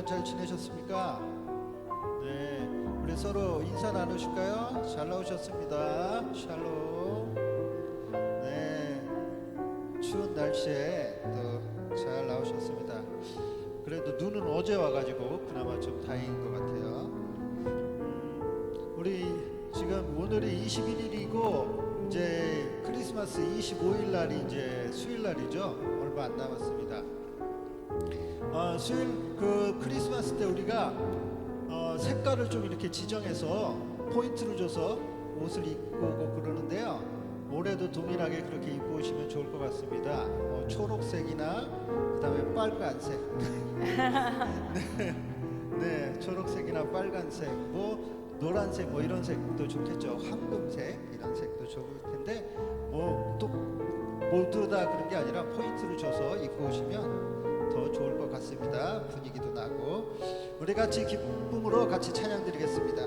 동안 잘 지내셨습니까? 네, 우리 서로 인사 나누실까요? 잘 나오셨습니다. 샬롬. 네, 추운 날씨에 또 잘 나오셨습니다. 그래도 눈은 어제 와가지고 그나마 좀 다행인 것 같아요. 우리 지금 오늘이 21일이고 이제 크리스마스 25일 날이 이제 수요일 날이죠. 얼마 안 남았습니다. 수요일 그 크리스마스 때 우리가 색깔을 좀 이렇게 지정해서 포인트를 줘서 옷을 입고 오고 그러는데요. 올해도 동일하게 그렇게 입고 오시면 좋을 것 같습니다. 초록색이나 그다음에 빨간색, 네, 초록색이나 빨간색, 뭐 노란색, 뭐 이런 색도 좋겠죠. 황금색 이런 색도 좋을 텐데 뭐 또 모두 다 그런 게 아니라 포인트를 줘서 입고 오시면 더 좋을 것 같습니다. 분위기도 나고 우리 같이 기쁨으로 같이 찬양 드리겠습니다.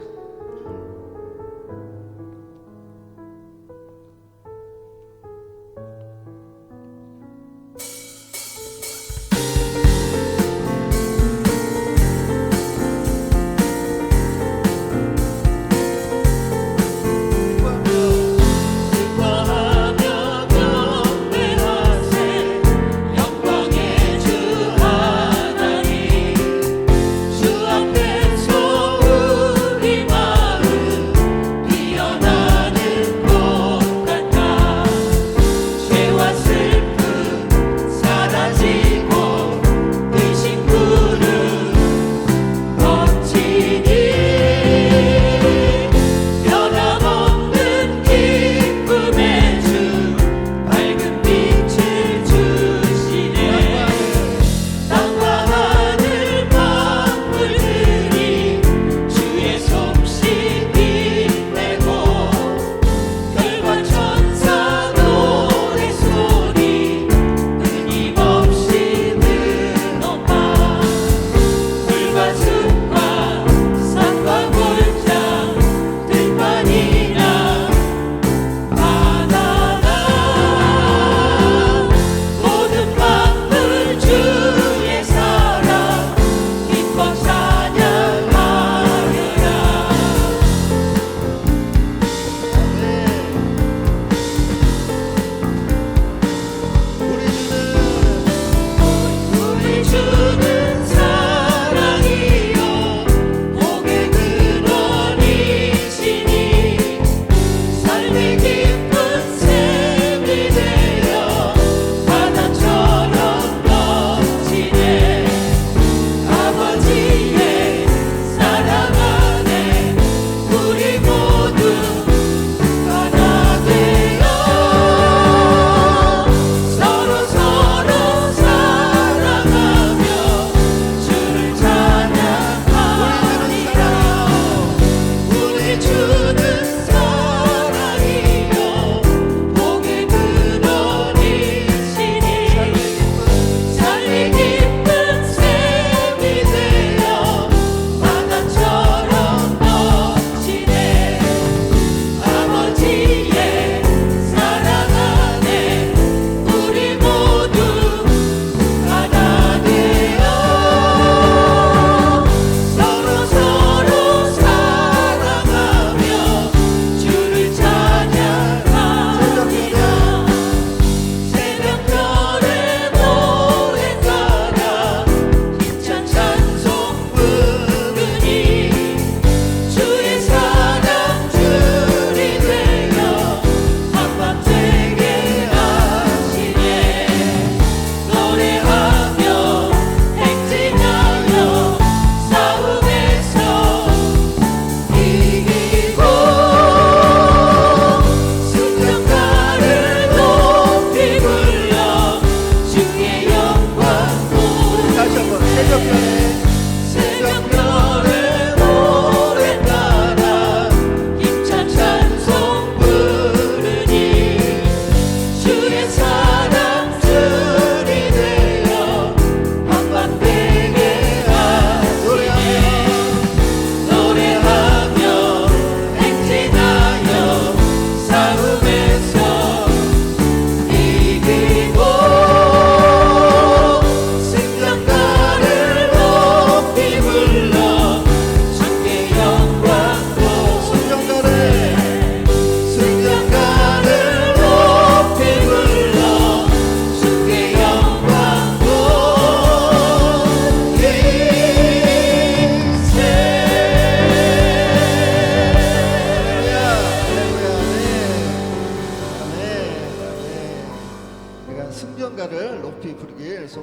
주 앞에서 우리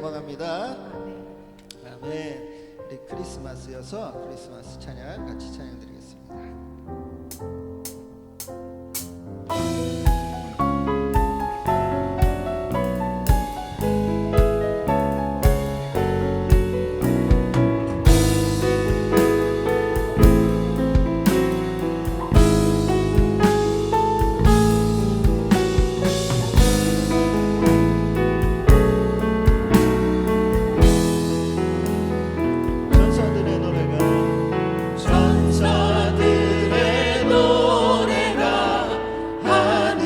넘어갑니다. 아멘. 아멘. 우리 크리스마스여서 크리스마스 찬양 같이 찬양 드리겠습니다. 천사들의 노래가 천사들의 노래가 하늘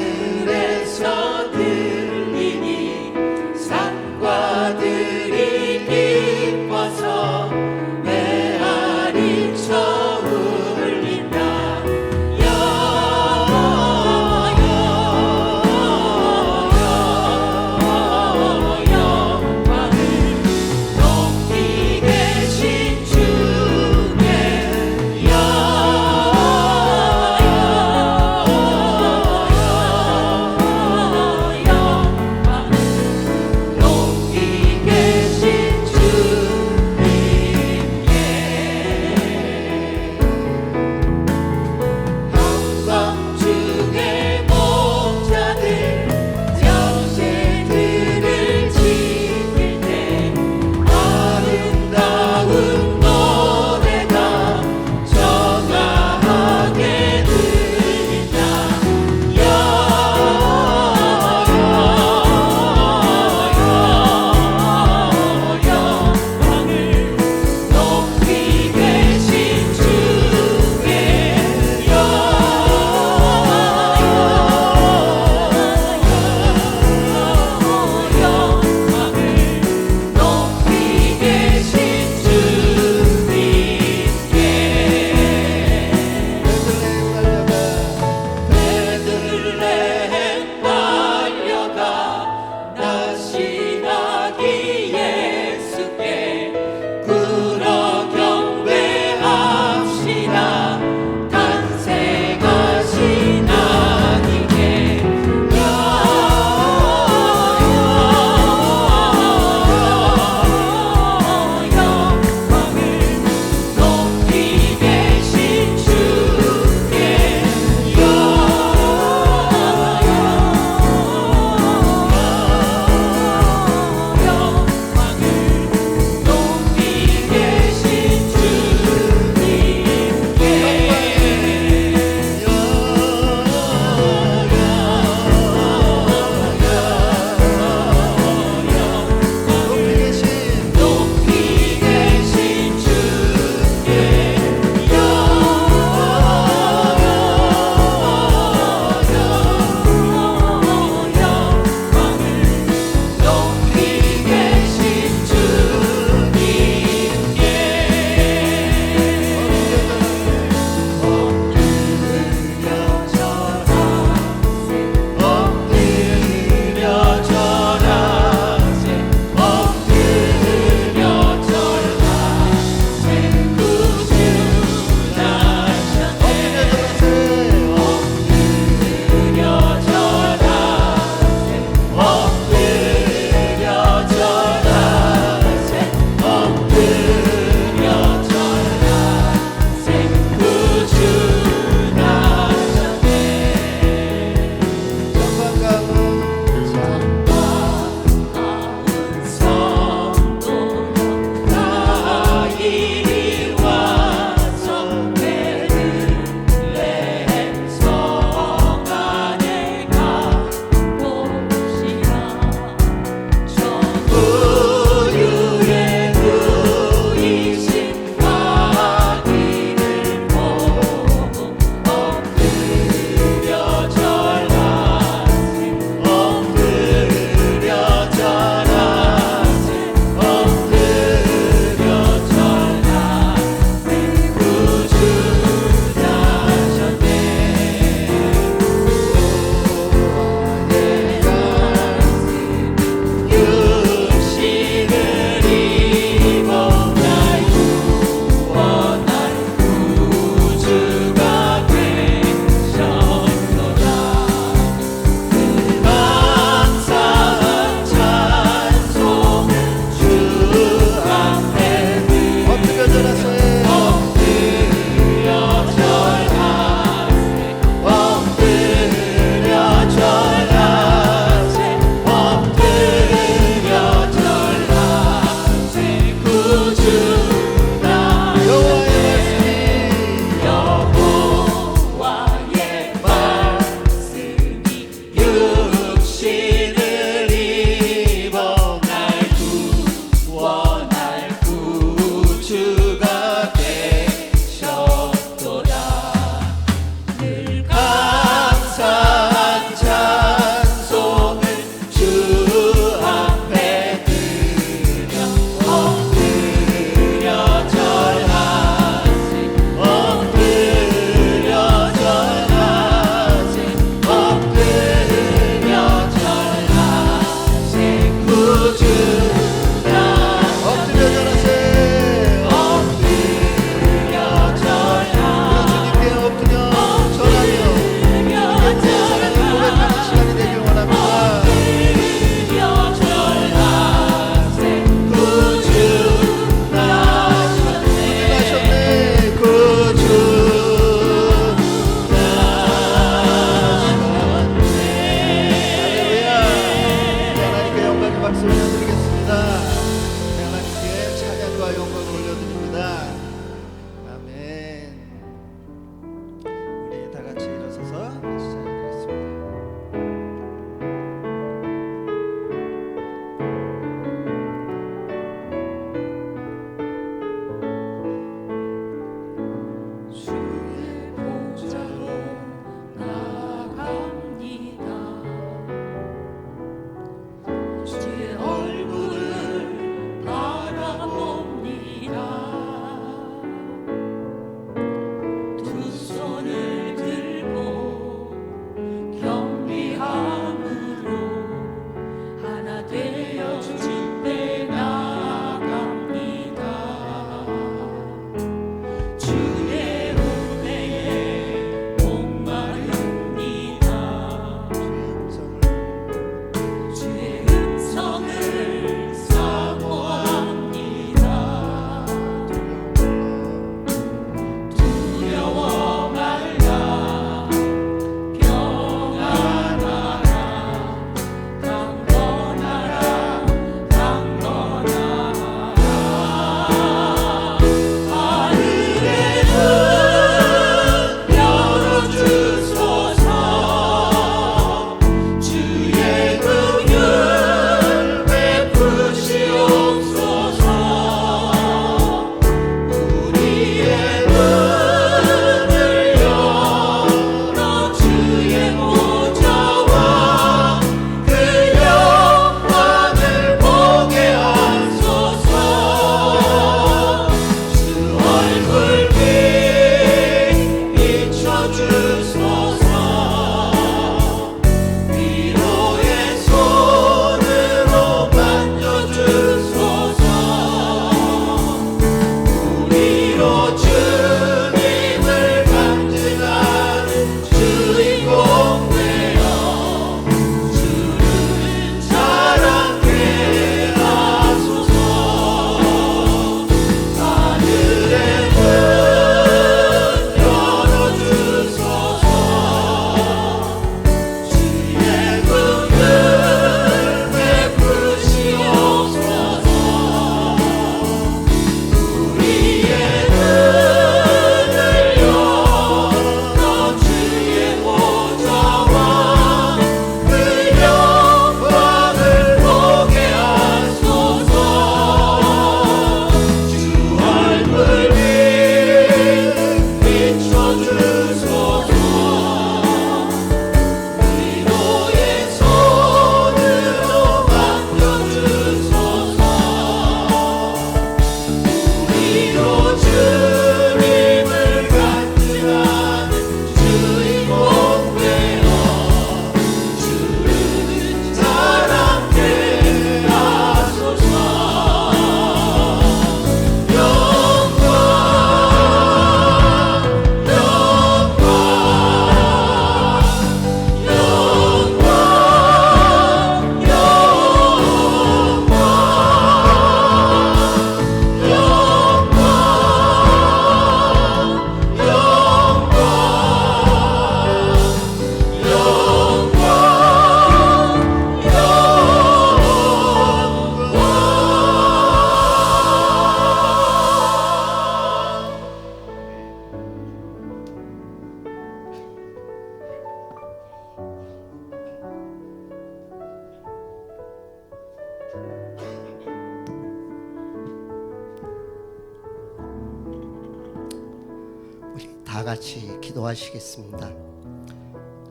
다 같이 기도하시겠습니다.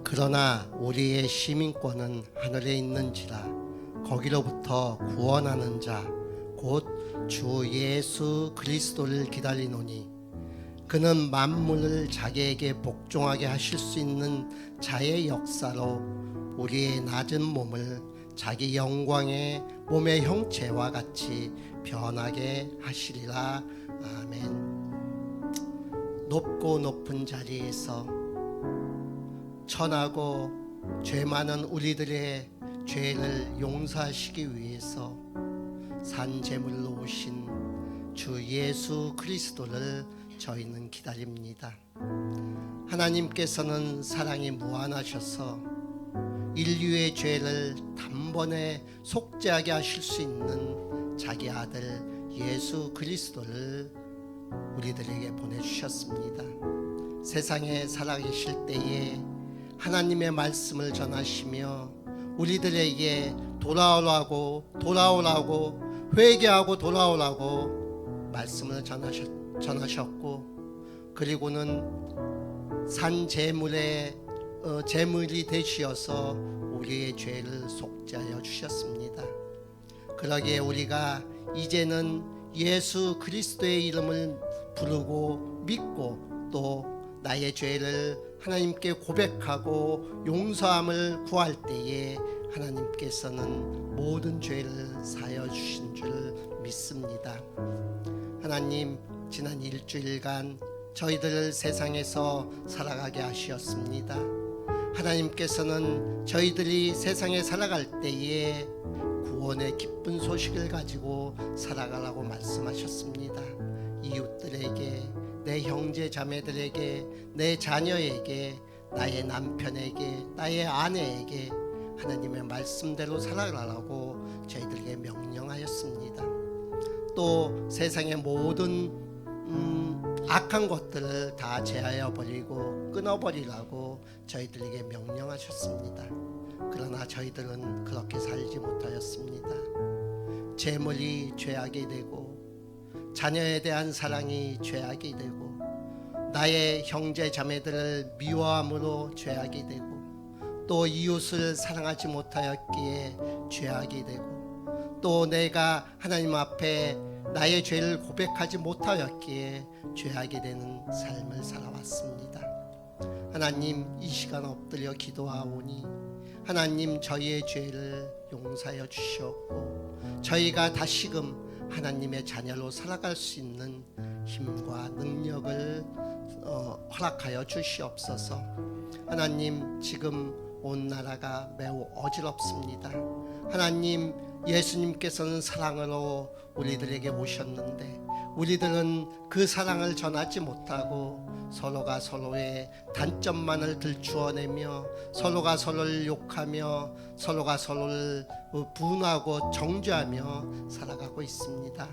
그러나 우리의 시민권은 하늘에 있는지라 거기로부터 구원하는 자 곧 주 예수 그리스도를 기다리노니 그는 만물을 자기에게 복종하게 하실 수 있는 자의 역사로 우리의 낮은 몸을 자기 영광의 몸의 형체와 같이 변하게 하시리라. 아멘. 높고 높은 자리에서 천하고 죄 많은 우리들의 죄를 용서하시기 위해서 산 제물로 오신 주 예수 그리스도를 저희는 기다립니다. 하나님께서는 사랑이 무한하셔서 인류의 죄를 단번에 속죄하게 하실 수 있는 자기 아들 예수 그리스도를 우리들에게 보내주셨습니다. 세상에 살아계실 때에 하나님의 말씀을 전하시며 우리들에게 돌아오라고 회개하고 돌아오라고 말씀을 전하셨고, 그리고는 산 제물이 되시어서 우리의 죄를 속죄하여 주셨습니다. 그러기에 우리가 이제는 예수 그리스도의 이름을 부르고 믿고 또 나의 죄를 하나님께 고백하고 용서함을 구할 때에 하나님께서는 모든 죄를 사하여 주신 줄 믿습니다. 하나님, 지난 일주일간 저희들을 세상에서 살아가게 하셨습니다. 하나님께서는 저희들이 세상에 살아갈 때에 구원의 기쁜 소식을 가지고 살아가라고 말씀하셨습니다. 이웃들에게, 내 형제 자매들에게, 내 자녀에게, 나의 남편에게, 나의 아내에게 하나님의 말씀대로 살아가라고 저희들에게 명령하였습니다. 또 세상의 모든 악한 것들을 다 제하여 버리고 끊어버리라고 저희들에게 명령하셨습니다. 그러나 저희들은 그렇게 살지 못하였습니다. 재물이 죄악이 되고 자녀에 대한 사랑이 죄악이 되고 나의 형제 자매들을 미워함으로 죄악이 되고 또 이웃을 사랑하지 못하였기에 죄악이 되고 또 내가 하나님 앞에 나의 죄를 고백하지 못하였기에 죄악이 되는 삶을 살아왔습니다. 하나님, 이 시간 엎드려 기도하오니 하나님, 저희의 죄를 용서하여 주시옵고 저희가 다시금 하나님의 자녀로 살아갈 수 있는 힘과 능력을 허락하여 주시옵소서. 하나님, 지금 온 나라가 매우 어지럽습니다. 하나님, 예수님께서는 사랑으로 우리들에게 오셨는데 우리들은 그 사랑을 전하지 못하고 서로가 서로의 단점만을 들추어내며 서로가 서로를 욕하며 서로가 서로를 분하고 정죄하며 살아가고 있습니다.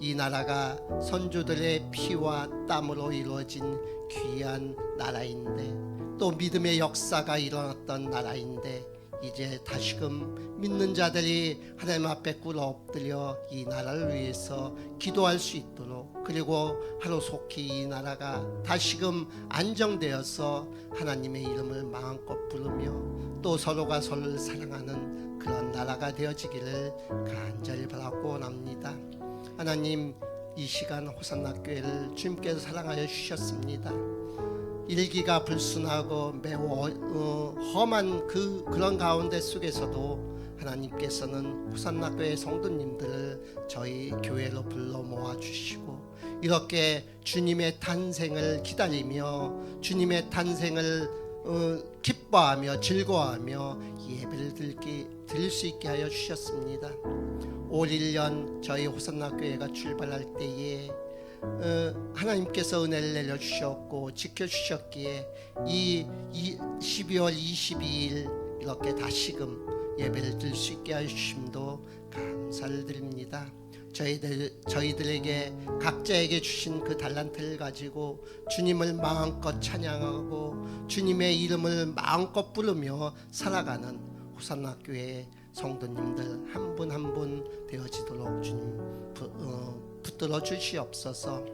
이 나라가 선조들의 피와 땀으로 이루어진 귀한 나라인데 또 믿음의 역사가 일어났던 나라인데 이제 다시금 믿는 자들이 하나님 앞에 꿇어 엎드려 이 나라를 위해서 기도할 수 있도록, 그리고 하루속히 이 나라가 다시금 안정되어서 하나님의 이름을 마음껏 부르며 또 서로가 서로를 사랑하는 그런 나라가 되어지기를 간절히 바라고 원합니다. 하나님, 이 시간 호산나 교회를 주님께서 사랑하여 주셨습니다. 일기가 불순하고 매우 험한 그런 가운데 속에서도 하나님께서는 호산나 교회 성도님들을 저희 교회로 불러 모아 주시고 이렇게 주님의 탄생을 기다리며 주님의 탄생을 기뻐하며 즐거워하며 예배를 드릴 수 있게 하여 주셨습니다. 올 1년 저희 호산나 교회가 출발할 때에 하나님께서 은혜를 내려주셨고 지켜주셨기에 이 12월 22일 이렇게 다시금 예배를 드릴 수 있게 하심도 감사를 드립니다. 저희들에게 각자에게 주신 그 달란트를 가지고 주님을 마음껏 찬양하고 주님의 이름을 마음껏 부르며 살아가는 호산나 교회 성도님들 한 분 한 분 되어지도록 주님 붙들어 주시옵소서.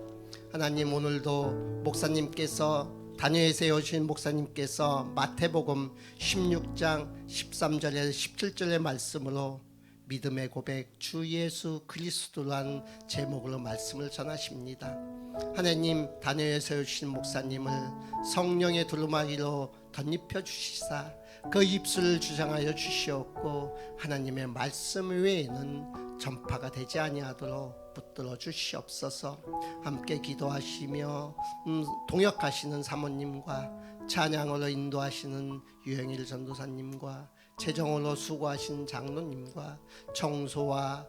하나님, 오늘도 목사님께서 다녀에서 오신 목사님께서 마태복음 16장 13절에서 17절의 말씀으로 믿음의 고백 주 예수 그리스도라는 제목으로 말씀을 전하십니다. 하나님, 다녀에서 오신 목사님을 성령의 두루마기로 덧입혀 주시사 그 입술을 주장하여 주시옵고 하나님의 말씀 외에는 전파가 되지 아니하도록 붙들어 주시옵소서. 함께 기도하시며 동역하시는 사모님과 찬양으로 인도하시는 유영일 전도사님과 재정으로 수고하신 장로님과 청소와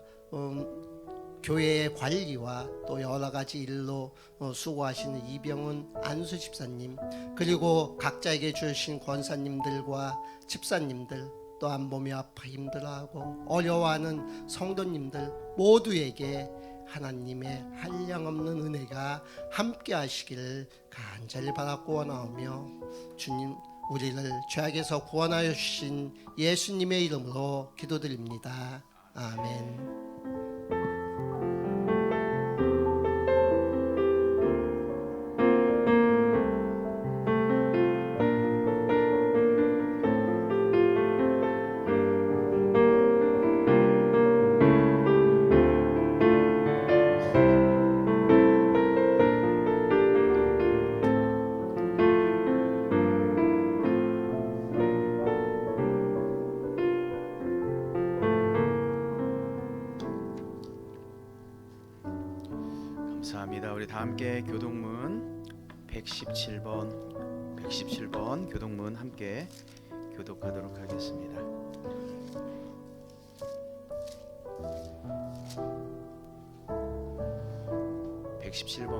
교회의 관리와 또 여러 가지 일로 수고하시는 이병훈 안수 집사님, 그리고 각자에게 주신 권사님들과 집사님들, 또한 몸이 아파 힘들어하고 어려워하는 성도님들 모두에게 하나님의 한량없는 은혜가 함께 하시기를 간절히 바라고 원하오며, 주님, 우리를 죄악에서 구원하여 주신 예수님의 이름으로 기도드립니다. 아멘. 감사합니다. 우리 다 함께 교독문 117번 교독문 함께 교독하도록 하겠습니다.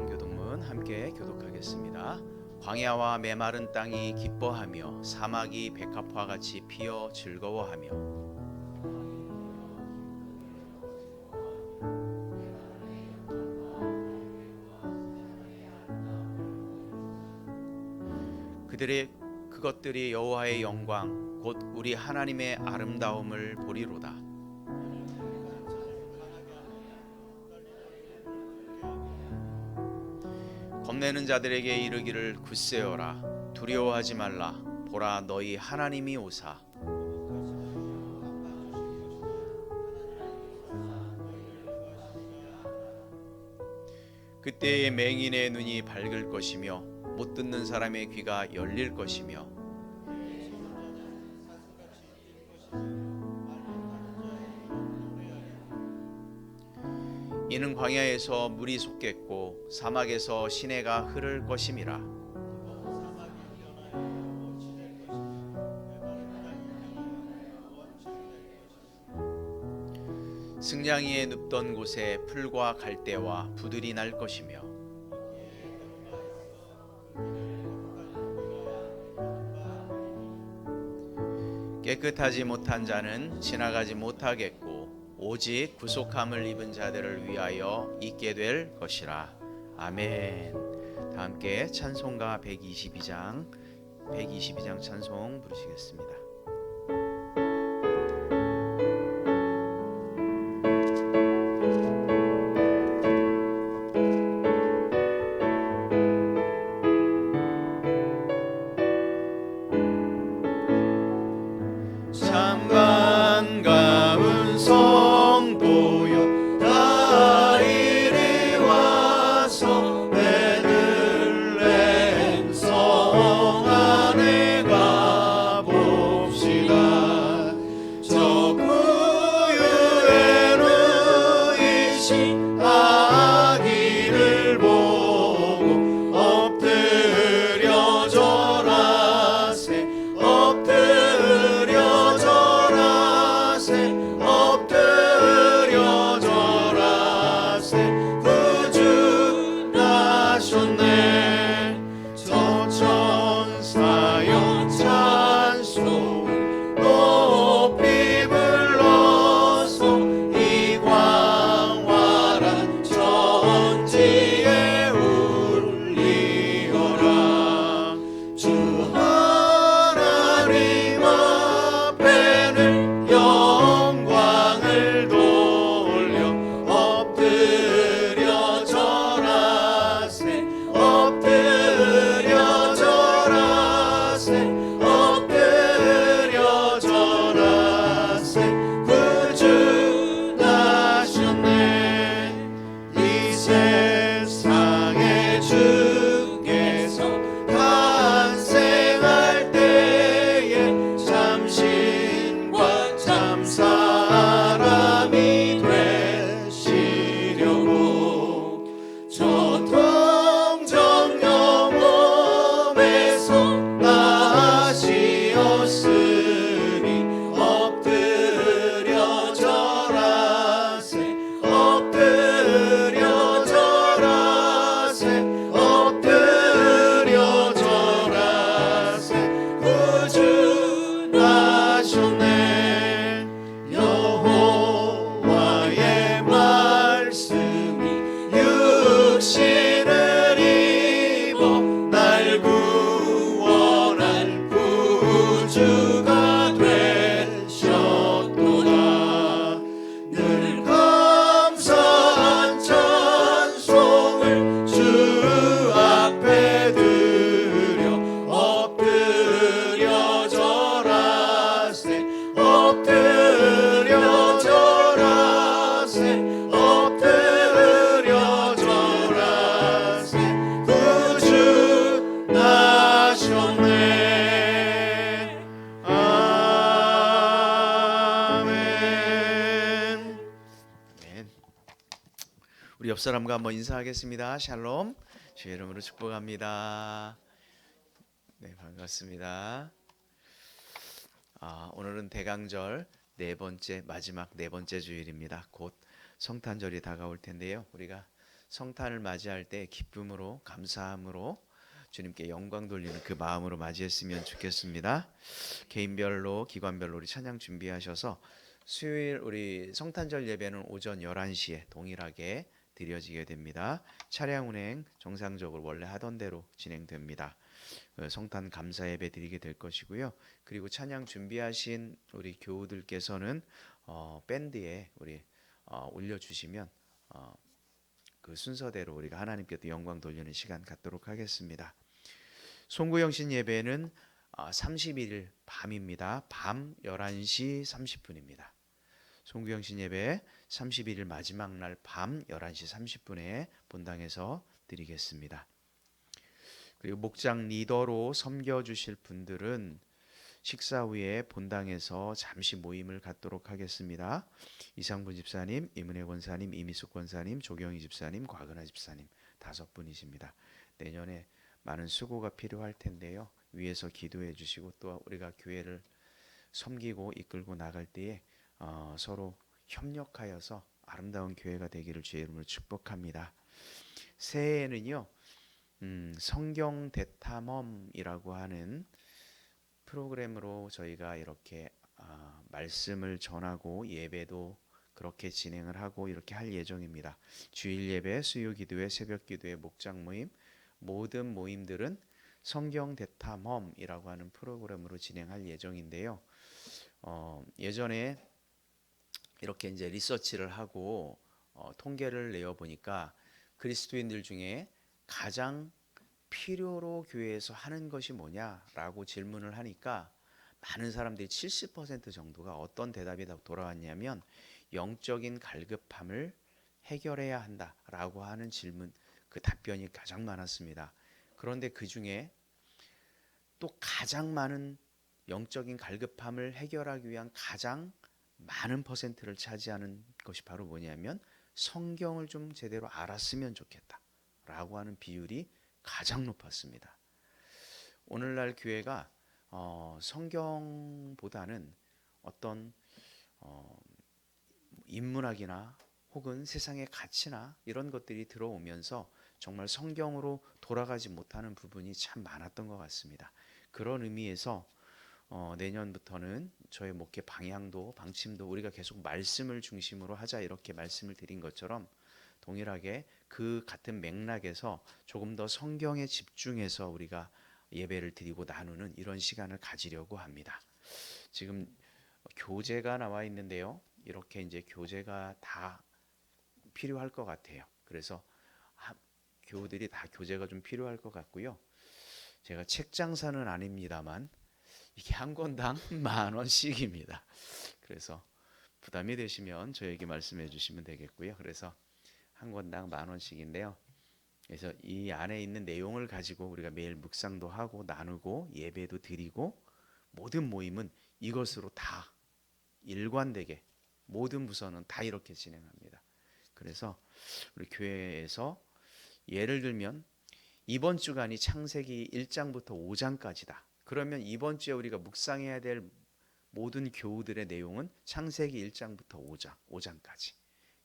교독문 함께 교독하겠습니다. 광야와 메마른 땅이 기뻐하며 사막이 백합화 같이 피어 즐거워하며 그것들이 여호와의 영광 곧 우리 하나님의 아름다움을 보리로다. 겁내는 자들에게 이르기를 굳세어라, 두려워하지 말라, 보라 너희 하나님이 오사. 그때의 맹인의 눈이 밝을 것이며 못 듣는 사람의 귀가 열릴 것이며 이는 광야에서 물이 솟겠고 사막에서 시내가 흐를 것임이라. 승냥이에 눕던 곳에 풀과 갈대와 부들이 날 것이며 깨끗하지 못한 자는 지나가지 못하겠고 오직 구속함을 입은 자들을 위하여 있게 될 것이라. 아멘. 다 함께 찬송가 122장 찬송 부르시겠습니다. 높이 불러서 이 광활한 우리 옆 사람과 한번 인사하겠습니다. 샬롬. 주의 이름으로 축복합니다. 네, 반갑습니다. 오늘은 대강절 마지막 네 번째 주일입니다. 곧 성탄절이 다가올 텐데요. 우리가 성탄을 맞이할 때 기쁨으로, 감사함으로 주님께 영광 돌리는 그 마음으로 맞이했으면 좋겠습니다. 개인별로, 기관별로 우리 찬양 준비하셔서 수요일 우리 성탄절 예배는 오전 11시에 동일하게 드려지게 됩니다. 차량 운행 정상적으로 원래 하던 대로 진행됩니다. 성탄 감사 예배 드리게 될 것이고요. 그리고 찬양 준비하신 우리 교우들께서는 밴드에 우리 올려주시면 그 순서대로 우리가 하나님께 또 영광 돌리는 시간 갖도록 하겠습니다. 송구영신 예배는 31일 밤입니다. 밤 11시 30분입니다. 송구영신 예배 31일 마지막 날 밤 11시 30분에 본당에서 드리겠습니다. 그리고 목장 리더로 섬겨주실 분들은 식사 후에 본당에서 잠시 모임을 갖도록 하겠습니다. 이상분 집사님, 이문혜 권사님, 이미숙 권사님, 조경희 집사님, 곽은하 집사님 5분이십니다. 내년에 많은 수고가 필요할 텐데요. 위에서 기도해 주시고 또 우리가 교회를 섬기고 이끌고 나갈 때에 서로 협력하여서 아름다운 교회가 되기를 주의 이름으로 축복합니다. 새해에는요. 성경 대탐험이라고 하는 프로그램으로 저희가 이렇게 말씀을 전하고 예배도 그렇게 진행을 하고 이렇게 할 예정입니다. 주일 예배, 수요 기도회, 새벽 기도회, 목장 모임 모든 모임들은 성경 대탐험이라고 하는 프로그램으로 진행할 예정인데요. 예전에 이렇게 이제 리서치를 하고 통계를 내어 보니까 그리스도인들 중에 가장 필요로 교회에서 하는 것이 뭐냐라고 질문을 하니까 많은 사람들이 70% 정도가 어떤 대답이 돌아왔냐면 영적인 갈급함을 해결해야 한다라고 하는 질문, 그 답변이 가장 많았습니다. 그런데 그 중에 또 가장 많은 영적인 갈급함을 해결하기 위한 가장 많은 퍼센트를 차지하는 것이 바로 뭐냐면 성경을 좀 제대로 알았으면 좋겠다라고 하는 비율이 가장 높았습니다. 오늘날 교회가 성경보다는 어떤 인문학이나 혹은 세상의 가치나 이런 것들이 들어오면서 정말 성경으로 돌아가지 못하는 부분이 참 많았던 것 같습니다. 그런 의미에서 내년부터는 저의 목회 방향도 방침도 우리가 계속 말씀을 중심으로 하자 이렇게 말씀을 드린 것처럼 동일하게 그 같은 맥락에서 조금 더 성경에 집중해서 우리가 예배를 드리고 나누는 이런 시간을 가지려고 합니다. 지금 교재가 나와 있는데요. 이렇게 이제 교재가 다 필요할 것 같아요. 그래서 교우들이 다 교재가 좀 필요할 것 같고요. 제가 책 장사는 아닙니다만 이게 한 권당 10,000원씩입니다. 그래서 부담이 되시면 저에게 말씀해 주시면 되겠고요. 그래서 한 권당 10,000원씩인데요. 그래서 이 안에 있는 내용을 가지고 우리가 매일 묵상도 하고 나누고 예배도 드리고 모든 모임은 이것으로 다 일관되게 모든 부서는 다 이렇게 진행합니다. 그래서 우리 교회에서 예를 들면 이번 주간이 창세기 1장부터 5장까지다. 그러면 이번 주에 우리가 묵상해야 될 모든 교우들의 내용은 창세기 1장부터 5장까지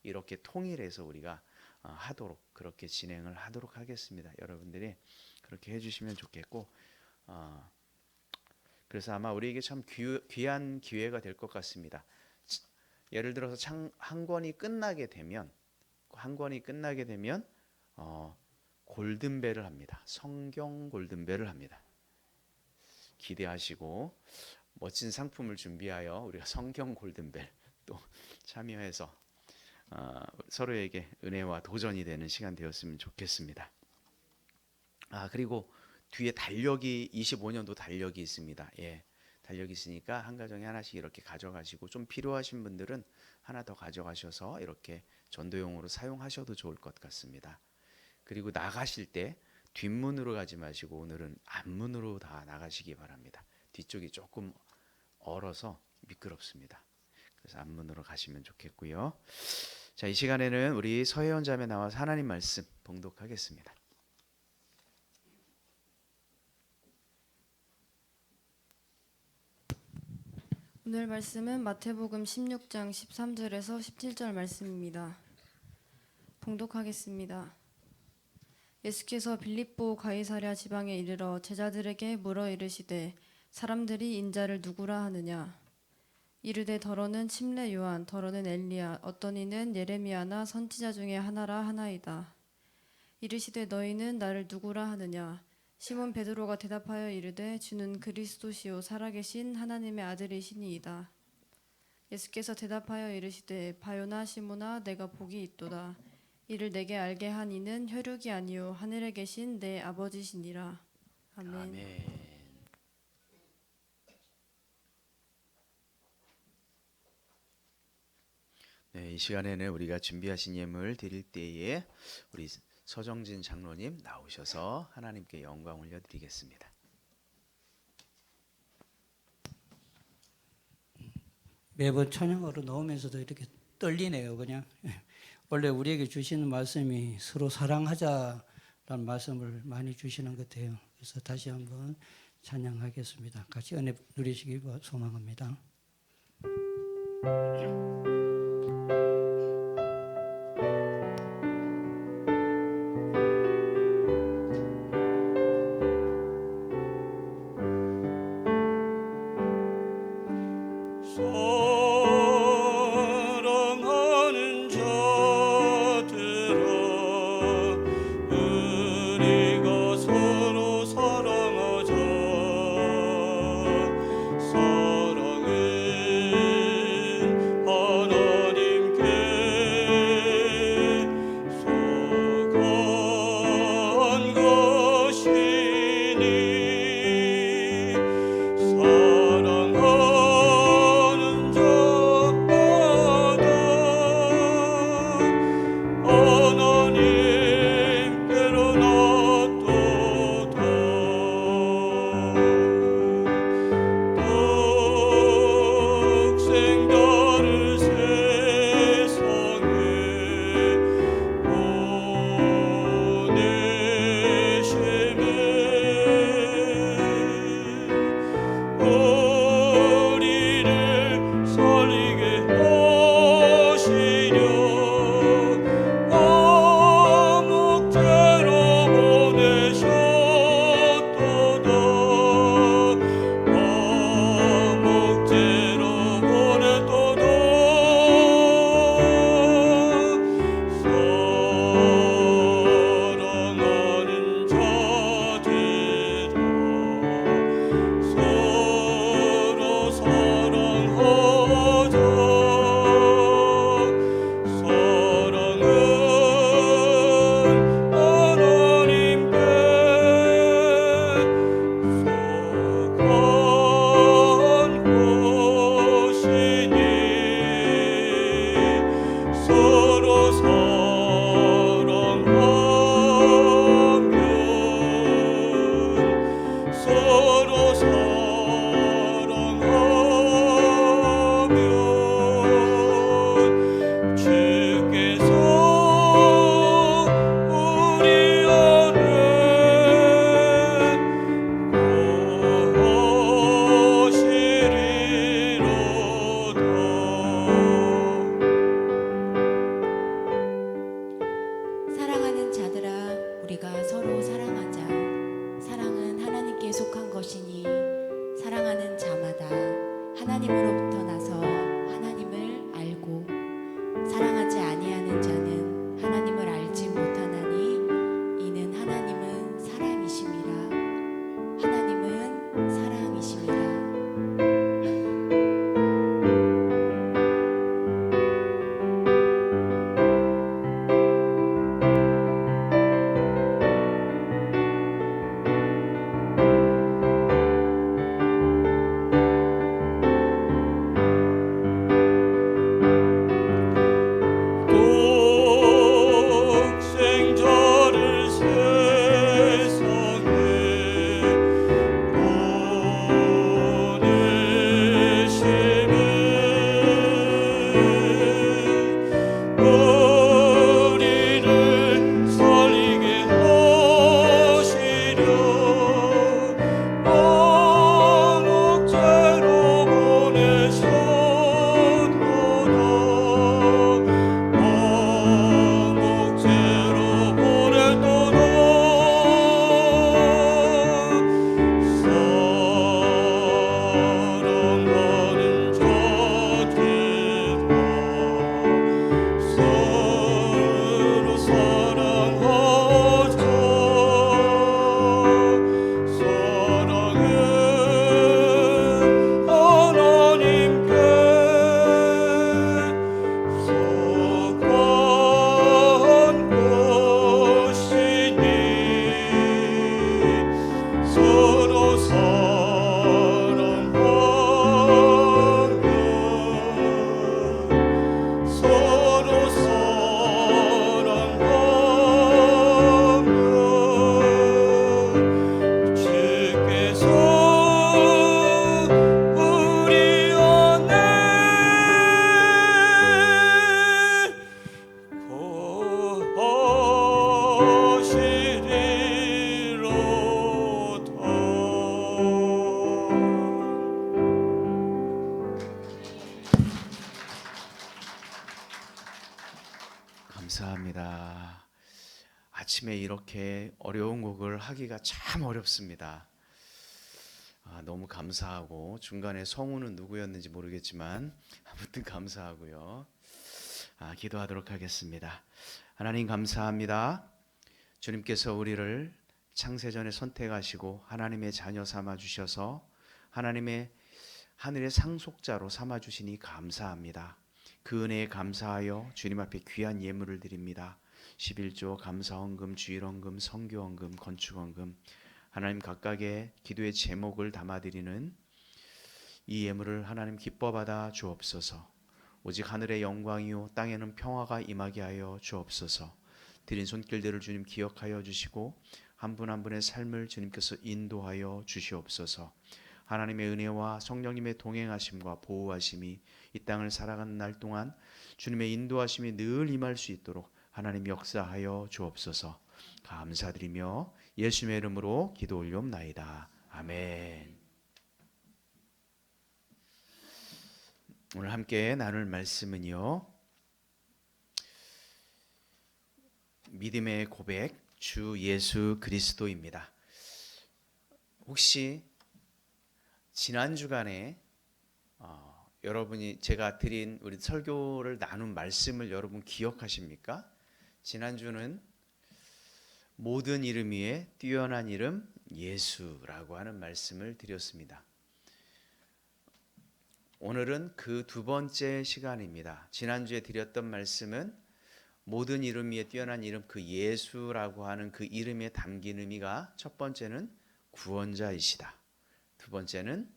이렇게 통일해서 우리가 하도록 그렇게 진행을 하도록 하겠습니다. 여러분들이 그렇게 해주시면 좋겠고 그래서 아마 우리에게 참 귀한 기회가 될 것 같습니다. 예를 들어서 한 권이 끝나게 되면 골든벨을 합니다. 성경 골든벨을 합니다. 기대하시고 멋진 상품을 준비하여 우리가 성경 골든벨 또 참여해서 서로에게 은혜와 도전이 되는 시간 되었으면 좋겠습니다. 그리고 뒤에 달력이 25년도 달력이 있습니다. 예, 달력이 있으니까 한 가정에 하나씩 이렇게 가져가시고 좀 필요하신 분들은 하나 더 가져가셔서 이렇게 전도용으로 사용하셔도 좋을 것 같습니다. 그리고 나가실 때 뒷문으로 가지 마시고 오늘은 앞문으로 다 나가시기 바랍니다. 뒤쪽이 조금 얼어서 미끄럽습니다. 그래서 앞문으로 가시면 좋겠고요. 자, 이 시간에는 우리 서혜원 자매 나와서 하나님 말씀 봉독하겠습니다. 오늘 말씀은 마태복음 16장 13절에서 17절 말씀입니다. 봉독하겠습니다. 예수께서 빌립보 가이사랴 지방에 이르러 제자들에게 물어 이르시되 사람들이 인자를 누구라 하느냐? 이르되 더러는 침례 요한, 더러는 엘리야, 어떤 이는 예레미야나 선지자 중에 하나라 하나이다. 이르시되 너희는 나를 누구라 하느냐? 시몬 베드로가 대답하여 이르되 주는 그리스도시요 살아계신 하나님의 아들이시니이다. 예수께서 대답하여 이르시되 바요나 시몬아 내가 복이 있도다. 이를 내게 알게 한 이는 혈육이 아니요 하늘에 계신 내 아버지시니라. 아멘. 아멘. 네, 이 시간에는 우리가 준비하신 예물 드릴 때에 우리 서정진 장로님 나오셔서 하나님께 영광 올려드리겠습니다. 매번 찬양으로 나오면서도 이렇게 떨리네요. 그냥 원래 우리에게 주시는 말씀이 서로 사랑하자라는 말씀을 많이 주시는 것 같아요. 그래서 다시 한번 찬양하겠습니다. 같이 은혜 누리시기 소망합니다. 사랑하는 자들아 우리가 서로 사랑하자. 사랑은 하나님께 속한 것이니 사랑하는 자마다 하나님께로 놔두다. 독생자를 세상에 보내심에 우리를 살리게 하시려 암흑죄로 보내셨도다. 암흑죄로 보냈도다. 사랑하는 자들아 서로 사랑하자. 사랑은 하나님께 속한 것이니 서로 사랑하면 서로 사랑하면 주께서 우리 안에 거하시리로다. 사랑하는 자들아 우리가 서로 사랑하자. 사랑은 하나님께 속한 것이니 사랑하는 자마다 하나님으로부터 나서 하나님을 알고 사랑하지 아니하는 자는 하나님을 알지 못하나니 이는 하나님은 사랑이심이라. 하나님은 사랑이심이라. 아침에 이렇게 어려운 곡을 하기가 참 어렵습니다. 너무 감사하고 중간에 성우는 누구였는지 모르겠지만 아무튼 감사하고요. 기도하도록 하겠습니다. 하나님 감사합니다. 주님께서 우리를 창세전에 선택하시고 하나님의 자녀 삼아 주셔서 하나님의 하늘의 상속자로 삼아 주시니 감사합니다. 그 은혜에 감사하여 주님 앞에 귀한 예물을 드립니다. 11조 감사헌금, 주일헌금, 선교헌금, 건축헌금, 하나님 각각의 기도의 제목을 담아드리는 이 예물을 하나님 기뻐 받아 주옵소서. 오직 하늘의 영광이요 땅에는 평화가 임하게 하여 주옵소서. 드린 손길들을 주님 기억하여 주시고 한 분 한 분의 삶을 주님께서 인도하여 주시옵소서. 하나님의 은혜와 성령님의 동행하심과 보호하심이 이 땅을 살아가는 날 동안 주님의 인도하심이 늘 임할 수 있도록 하나님 역사하여 주옵소서. 감사드리며 예수님의 이름으로 기도 올리옵나이다. 아멘. 오늘 함께 나눌 말씀은요, 믿음의 고백 주 예수 그리스도입니다. 혹시 지난 주간에 여러분이 제가 드린 우리 설교를 나눈 말씀을 여러분 기억하십니까? 지난주는 모든 이름 위에 뛰어난 이름 예수라고 하는 말씀을 드렸습니다. 오늘은 그 두 번째 시간입니다. 지난주에 드렸던 말씀은 모든 이름 위에 뛰어난 이름 그 예수라고 하는 그 이름에 담긴 의미가 첫 번째는 구원자이시다. 두 번째는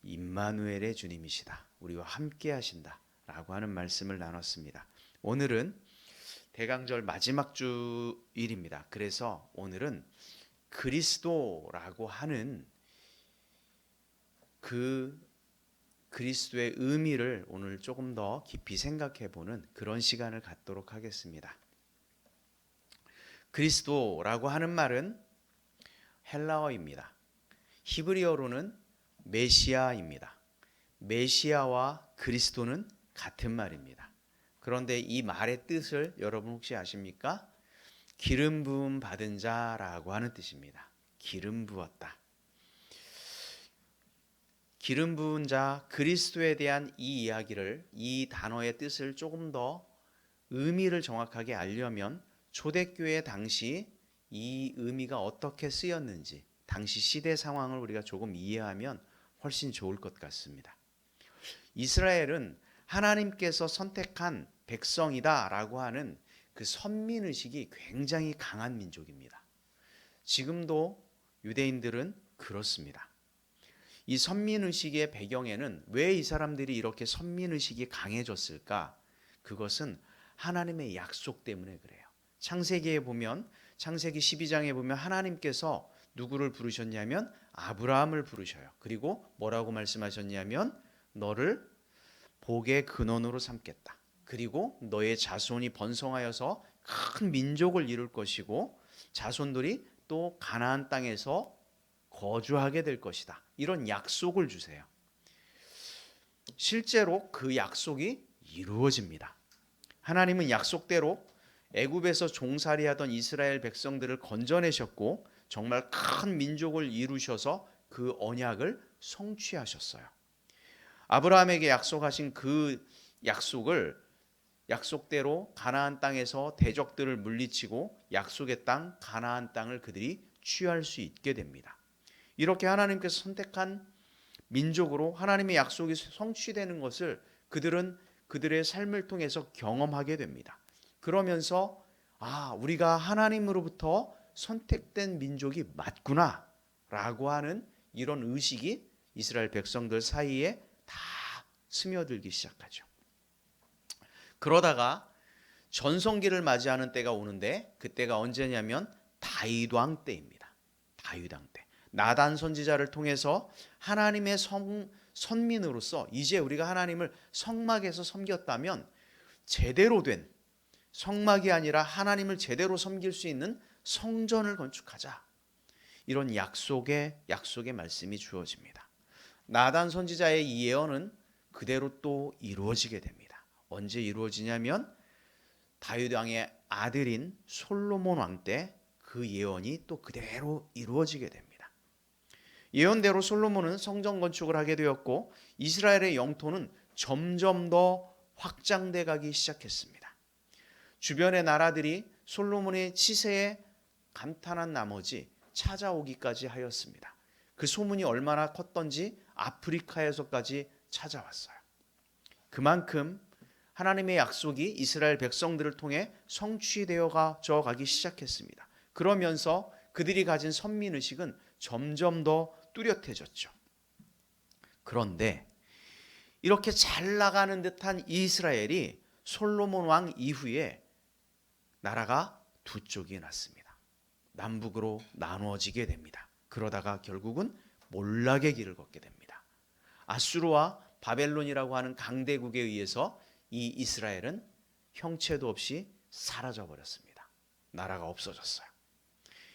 임마누엘의 주님이시다. 우리와 함께 하신다 라고 하는 말씀을 나눴습니다. 오늘은 대강절 마지막 주일입니다. 그래서 오늘은 그리스도라고 하는 그 그리스도의 의미를 오늘 조금 더 깊이 생각해 보는 그런 시간을 갖도록 하겠습니다. 그리스도라고 하는 말은 헬라어입니다. 히브리어로는 메시아입니다. 메시아와 그리스도는 같은 말입니다. 그런데 이 말의 뜻을 여러분 혹시 아십니까? 기름 부음 받은 자라고 하는 뜻입니다. 기름 부었다. 기름 부은 자 그리스도에 대한 이 이야기를, 이 단어의 뜻을 조금 더 의미를 정확하게 알려면 초대교회 당시 이 의미가 어떻게 쓰였는지 당시 시대 상황을 우리가 조금 이해하면 훨씬 좋을 것 같습니다. 이스라엘은 하나님께서 선택한 백성이다라고 하는 그 선민의식이 굉장히 강한 민족입니다. 지금도 유대인들은 그렇습니다. 이 선민의식의 배경에는 왜 이 사람들이 이렇게 선민의식이 강해졌을까? 그것은 하나님의 약속 때문에 그래요. 창세기에 보면, 창세기 12장에 보면 하나님께서 누구를 부르셨냐면 아브라함을 부르셔요. 그리고 뭐라고 말씀하셨냐면 너를 복의 근원으로 삼겠다. 그리고 너의 자손이 번성하여서 큰 민족을 이룰 것이고 자손들이 또 가나안 땅에서 거주하게 될 것이다. 이런 약속을 주세요. 실제로 그 약속이 이루어집니다. 하나님은 약속대로 애굽에서 종살이하던 이스라엘 백성들을 건져내셨고 정말 큰 민족을 이루셔서 그 언약을 성취하셨어요. 아브라함에게 약속하신 그 약속대로 가나안 땅에서 대적들을 물리치고 약속의 땅 가나안 땅을 그들이 취할 수 있게 됩니다. 이렇게 하나님께서 선택한 민족으로 하나님의 약속이 성취되는 것을 그들은 그들의 삶을 통해서 경험하게 됩니다. 그러면서 우리가 하나님으로부터 선택된 민족이 맞구나 라고 하는 이런 의식이 이스라엘 백성들 사이에 다 스며들기 시작하죠. 그러다가 전성기를 맞이하는 때가 오는데 그때가 언제냐면 다윗 왕 때입니다. 다윗 왕 때. 나단 선지자를 통해서 하나님의 선민으로서 이제 우리가 하나님을 성막에서 섬겼다면 제대로 된 성막이 아니라 하나님을 제대로 섬길 수 있는 성전을 건축하자. 이런 약속의 말씀이 주어집니다. 나단 선지자의 이 예언은 그대로 또 이루어지게 됩니다. 언제 이루어지냐면 다윗 왕의 아들인 솔로몬 왕 때 그 예언이 또 그대로 이루어지게 됩니다. 예언대로 솔로몬은 성전 건축을 하게 되었고 이스라엘의 영토는 점점 더 확장돼 가기 시작했습니다. 주변의 나라들이 솔로몬의 치세에 감탄한 나머지 찾아오기까지 하였습니다. 그 소문이 얼마나 컸던지 아프리카에서까지 찾아왔어요. 그만큼 하나님의 약속이 이스라엘 백성들을 통해 성취되어 가기 시작했습니다. 그러면서 그들이 가진 선민의식은 점점 더 뚜렷해졌죠. 그런데 이렇게 잘 나가는 듯한 이스라엘이 솔로몬 왕 이후에 나라가 두 쪽이 났습니다. 남북으로 나누어지게 됩니다. 그러다가 결국은 몰락의 길을 걷게 됩니다. 아수르와 바벨론이라고 하는 강대국에 의해서 이 이스라엘은 형체도 없이 사라져 버렸습니다. 나라가 없어졌어요.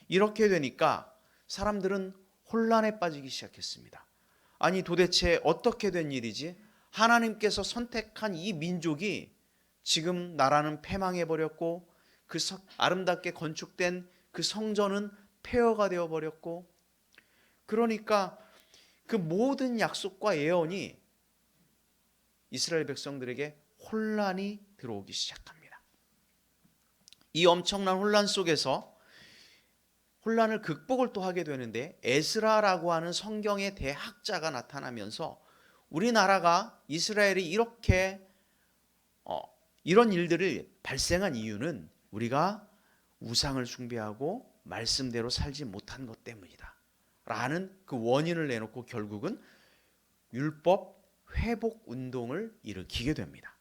이렇게 되니까 사람들은 혼란에 빠지기 시작했습니다. 아니 도대체 어떻게 된 일이지? 하나님께서 선택한 이 민족이 지금 나라는 패망해버렸고 그 아름답게 건축된 그 성전은 폐허가 되어버렸고, 그러니까 그 모든 약속과 예언이 이스라엘 백성들에게 혼란이 들어오기 시작합니다. 이 엄청난 혼란 속에서 혼란을 극복을 또 하게 되는데 에스라라고 하는 성경의 대학자가 나타나면서 우리나라가 이스라엘이 이렇게 이런 일들을 발생한 이유는 우리가 우상을 숭배하고 말씀대로 살지 못한 것 때문이다 라는 그 원인을 내놓고 결국은 율법 회복 운동을 일으키게 됩니다.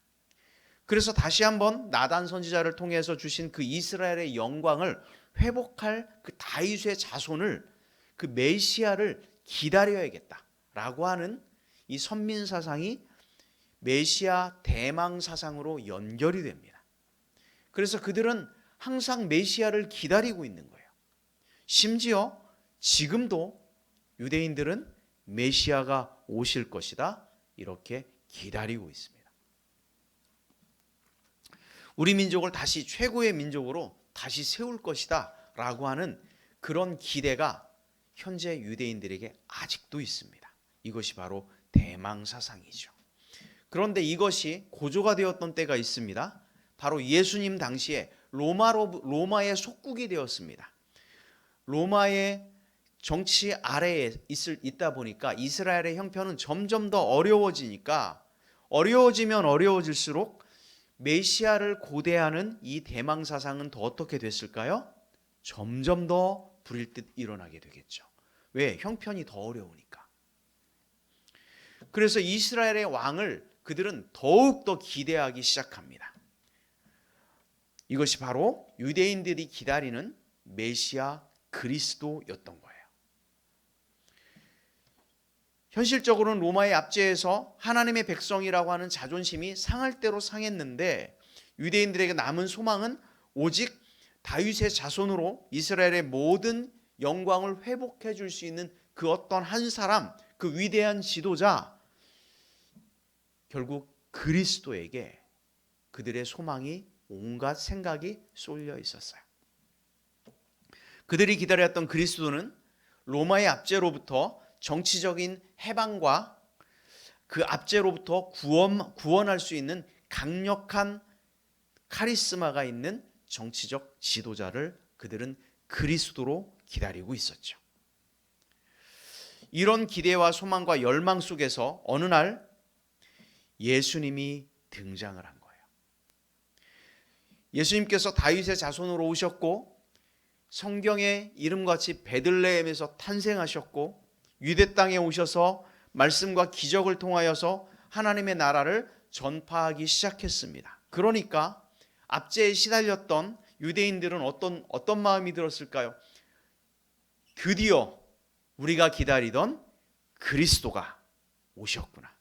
그래서 다시 한번 나단 선지자를 통해서 주신 그 이스라엘의 영광을 회복할 그 다윗의 자손을, 그 메시아를 기다려야겠다라고 하는 이 선민 사상이 메시아 대망 사상으로 연결이 됩니다. 그래서 그들은 항상 메시아를 기다리고 있는 거예요. 심지어 지금도 유대인들은 메시아가 오실 것이다 이렇게 기다리고 있습니다. 우리 민족을 다시 최고의 민족으로 다시 세울 것이다 라고 하는 그런 기대가 현재 유대인들에게 아직도 있습니다. 이것이 바로 대망사상이죠. 그런데 이것이 고조가 되었던 때가 있습니다. 바로 예수님 당시에 로마의 속국이 되었습니다. 로마의 정치 아래에 있다 보니까 이스라엘의 형편은 점점 더 어려워지니까 어려워지면 어려워질수록 메시아를 고대하는 이 대망사상은 더 어떻게 됐을까요? 점점 더 불일 듯 일어나게 되겠죠. 왜? 형편이 더 어려우니까. 그래서 이스라엘의 왕을 그들은 더욱더 기대하기 시작합니다. 이것이 바로 유대인들이 기다리는 메시아 그리스도였던 거예요. 현실적으로는 로마의 압제에서 하나님의 백성이라고 하는 자존심이 상할 대로 상했는데 유대인들에게 남은 소망은 오직 다윗의 자손으로 이스라엘의 모든 영광을 회복해 줄 수 있는 그 어떤 한 사람, 그 위대한 지도자, 결국 그리스도에게 그들의 소망이 온갖 생각이 쏠려 있었어요. 그들이 기다렸던 그리스도는 로마의 압제로부터 정치적인 해방과 그 압제로부터 구원할 수 있는 강력한 카리스마가 있는 정치적 지도자를 그들은 그리스도로 기다리고 있었죠. 이런 기대와 소망과 열망 속에서 어느 날 예수님이 등장을 한 거예요. 예수님께서 다윗의 자손으로 오셨고 성경의 이름같이 베들레헴에서 탄생하셨고 유대 땅에 오셔서 말씀과 기적을 통하여서 하나님의 나라를 전파하기 시작했습니다. 그러니까 압제에 시달렸던 유대인들은 어떤 마음이 들었을까요? 드디어 우리가 기다리던 그리스도가 오셨구나.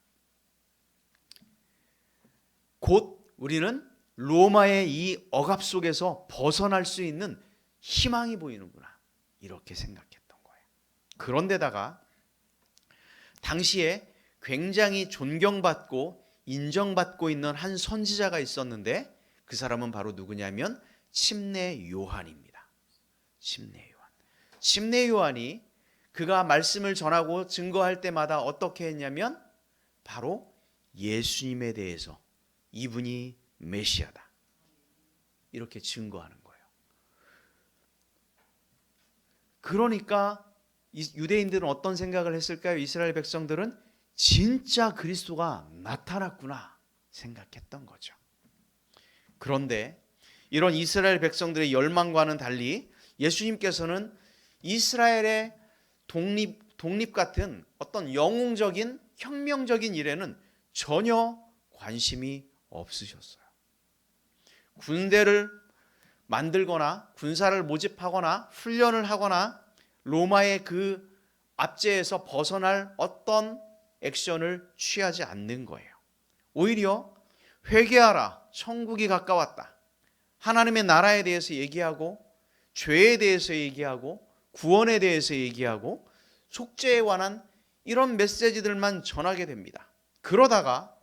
곧 우리는 로마의 이 억압 속에서 벗어날 수 있는 희망이 보이는구나. 이렇게 생각했던 거예요. 그런데다가 당시에 굉장히 존경받고 인정받고 있는 한 선지자가 있었는데 그 사람은 바로 누구냐면 침례 요한입니다. 침례 요한. 침례 요한이 그가 말씀을 전하고 증거할 때마다 어떻게 했냐면 바로 예수님에 대해서 이분이 메시아다 이렇게 증거하는 거예요. 그러니까 유대인들은 어떤 생각을 했을까요? 이스라엘 백성들은 진짜 그리스도가 나타났구나 생각했던 거죠. 그런데 이런 이스라엘 백성들의 열망과는 달리 예수님께서는 이스라엘의 독립 같은 어떤 영웅적인 혁명적인 일에는 전혀 관심이 없으셨어요. 군대를 만들거나 군사를 모집하거나 훈련을 하거나 로마의 그 압제에서 벗어날 어떤 액션을 취하지 않는 거예요. 오히려 회개하라, 천국이 가까웠다. 하나님의 나라에 대해서 얘기하고 죄에 대해서 얘기하고 구원에 대해서 얘기하고 속죄에 관한 이런 메시지들만 전하게 됩니다. 그러다가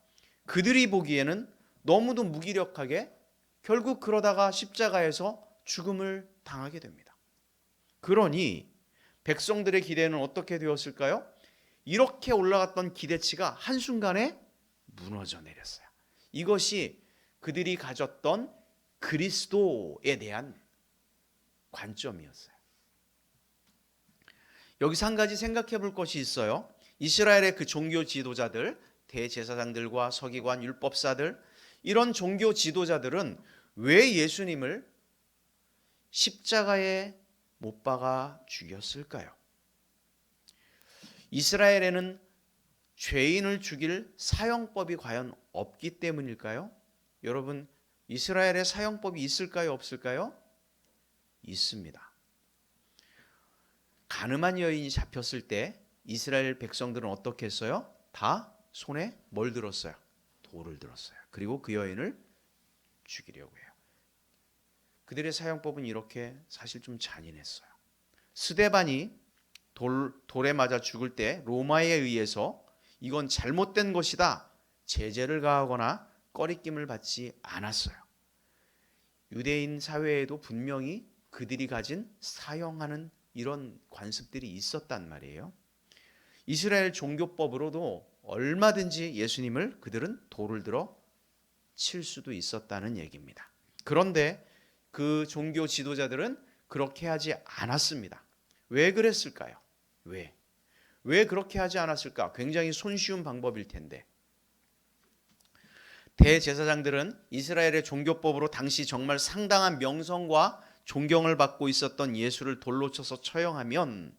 그들이 보기에는 너무도 무기력하게 결국 그러다가 십자가에서 죽음을 당하게 됩니다. 그러니 백성들의 기대는 어떻게 되었을까요? 이렇게 올라갔던 기대치가 한순간에 무너져 내렸어요. 이것이 그들이 가졌던 그리스도에 대한 관점이었어요. 여기서 한 가지 생각해 볼 것이 있어요. 이스라엘의 그 종교 지도자들, 대제사장들과 서기관, 율법사들, 이런 종교 지도자들은 왜 예수님을 십자가에 못 박아 죽였을까요? 이스라엘에는 죄인을 죽일 사형법이 과연 없기 때문일까요? 여러분, 이스라엘에 사형법이 있을까요? 없을까요? 있습니다. 가늠한 여인이 잡혔을 때 이스라엘 백성들은 어떻게 했어요? 다 손에 뭘 들었어요? 돌을 들었어요. 그리고 그 여인을 죽이려고 해요. 그들의 사형법은 이렇게 사실 좀 잔인했어요. 스데반이 돌에 맞아 죽을 때 로마에 의해서 이건 잘못된 것이다 제재를 가하거나 꺼리낌을 받지 않았어요. 유대인 사회에도 분명히 그들이 가진 사형하는 이런 관습들이 있었단 말이에요. 이스라엘 종교법으로도 얼마든지 예수님을 그들은 돌을 들어 칠 수도 있었다는 얘기입니다. 그런데 그 종교 지도자들은 그렇게 하지 않았습니다. 왜 그랬을까요? 왜 그렇게 하지 않았을까? 굉장히 손쉬운 방법일 텐데. 대제사장들은 이스라엘의 종교법으로 당시 정말 상당한 명성과 존경을 받고 있었던 예수를 돌로 쳐서 처형하면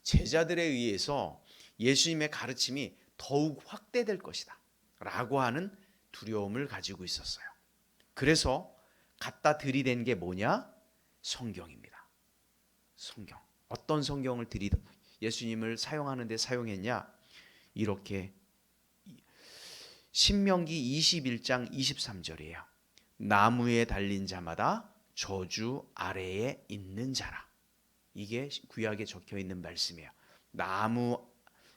제자들에 의해서 예수님의 가르침이 더욱 확대될 것이다 라고 하는 두려움을 가지고 있었어요. 그래서 갖다 들이댄 게 뭐냐? 성경입니다. 성경. 어떤 성경을 예수님을 사용하는 데 사용했냐? 이렇게 신명기 21장 23절이에요. 나무에 달린 자마다 저주 아래에 있는 자라. 이게 구약에 적혀 있는 말씀이에요.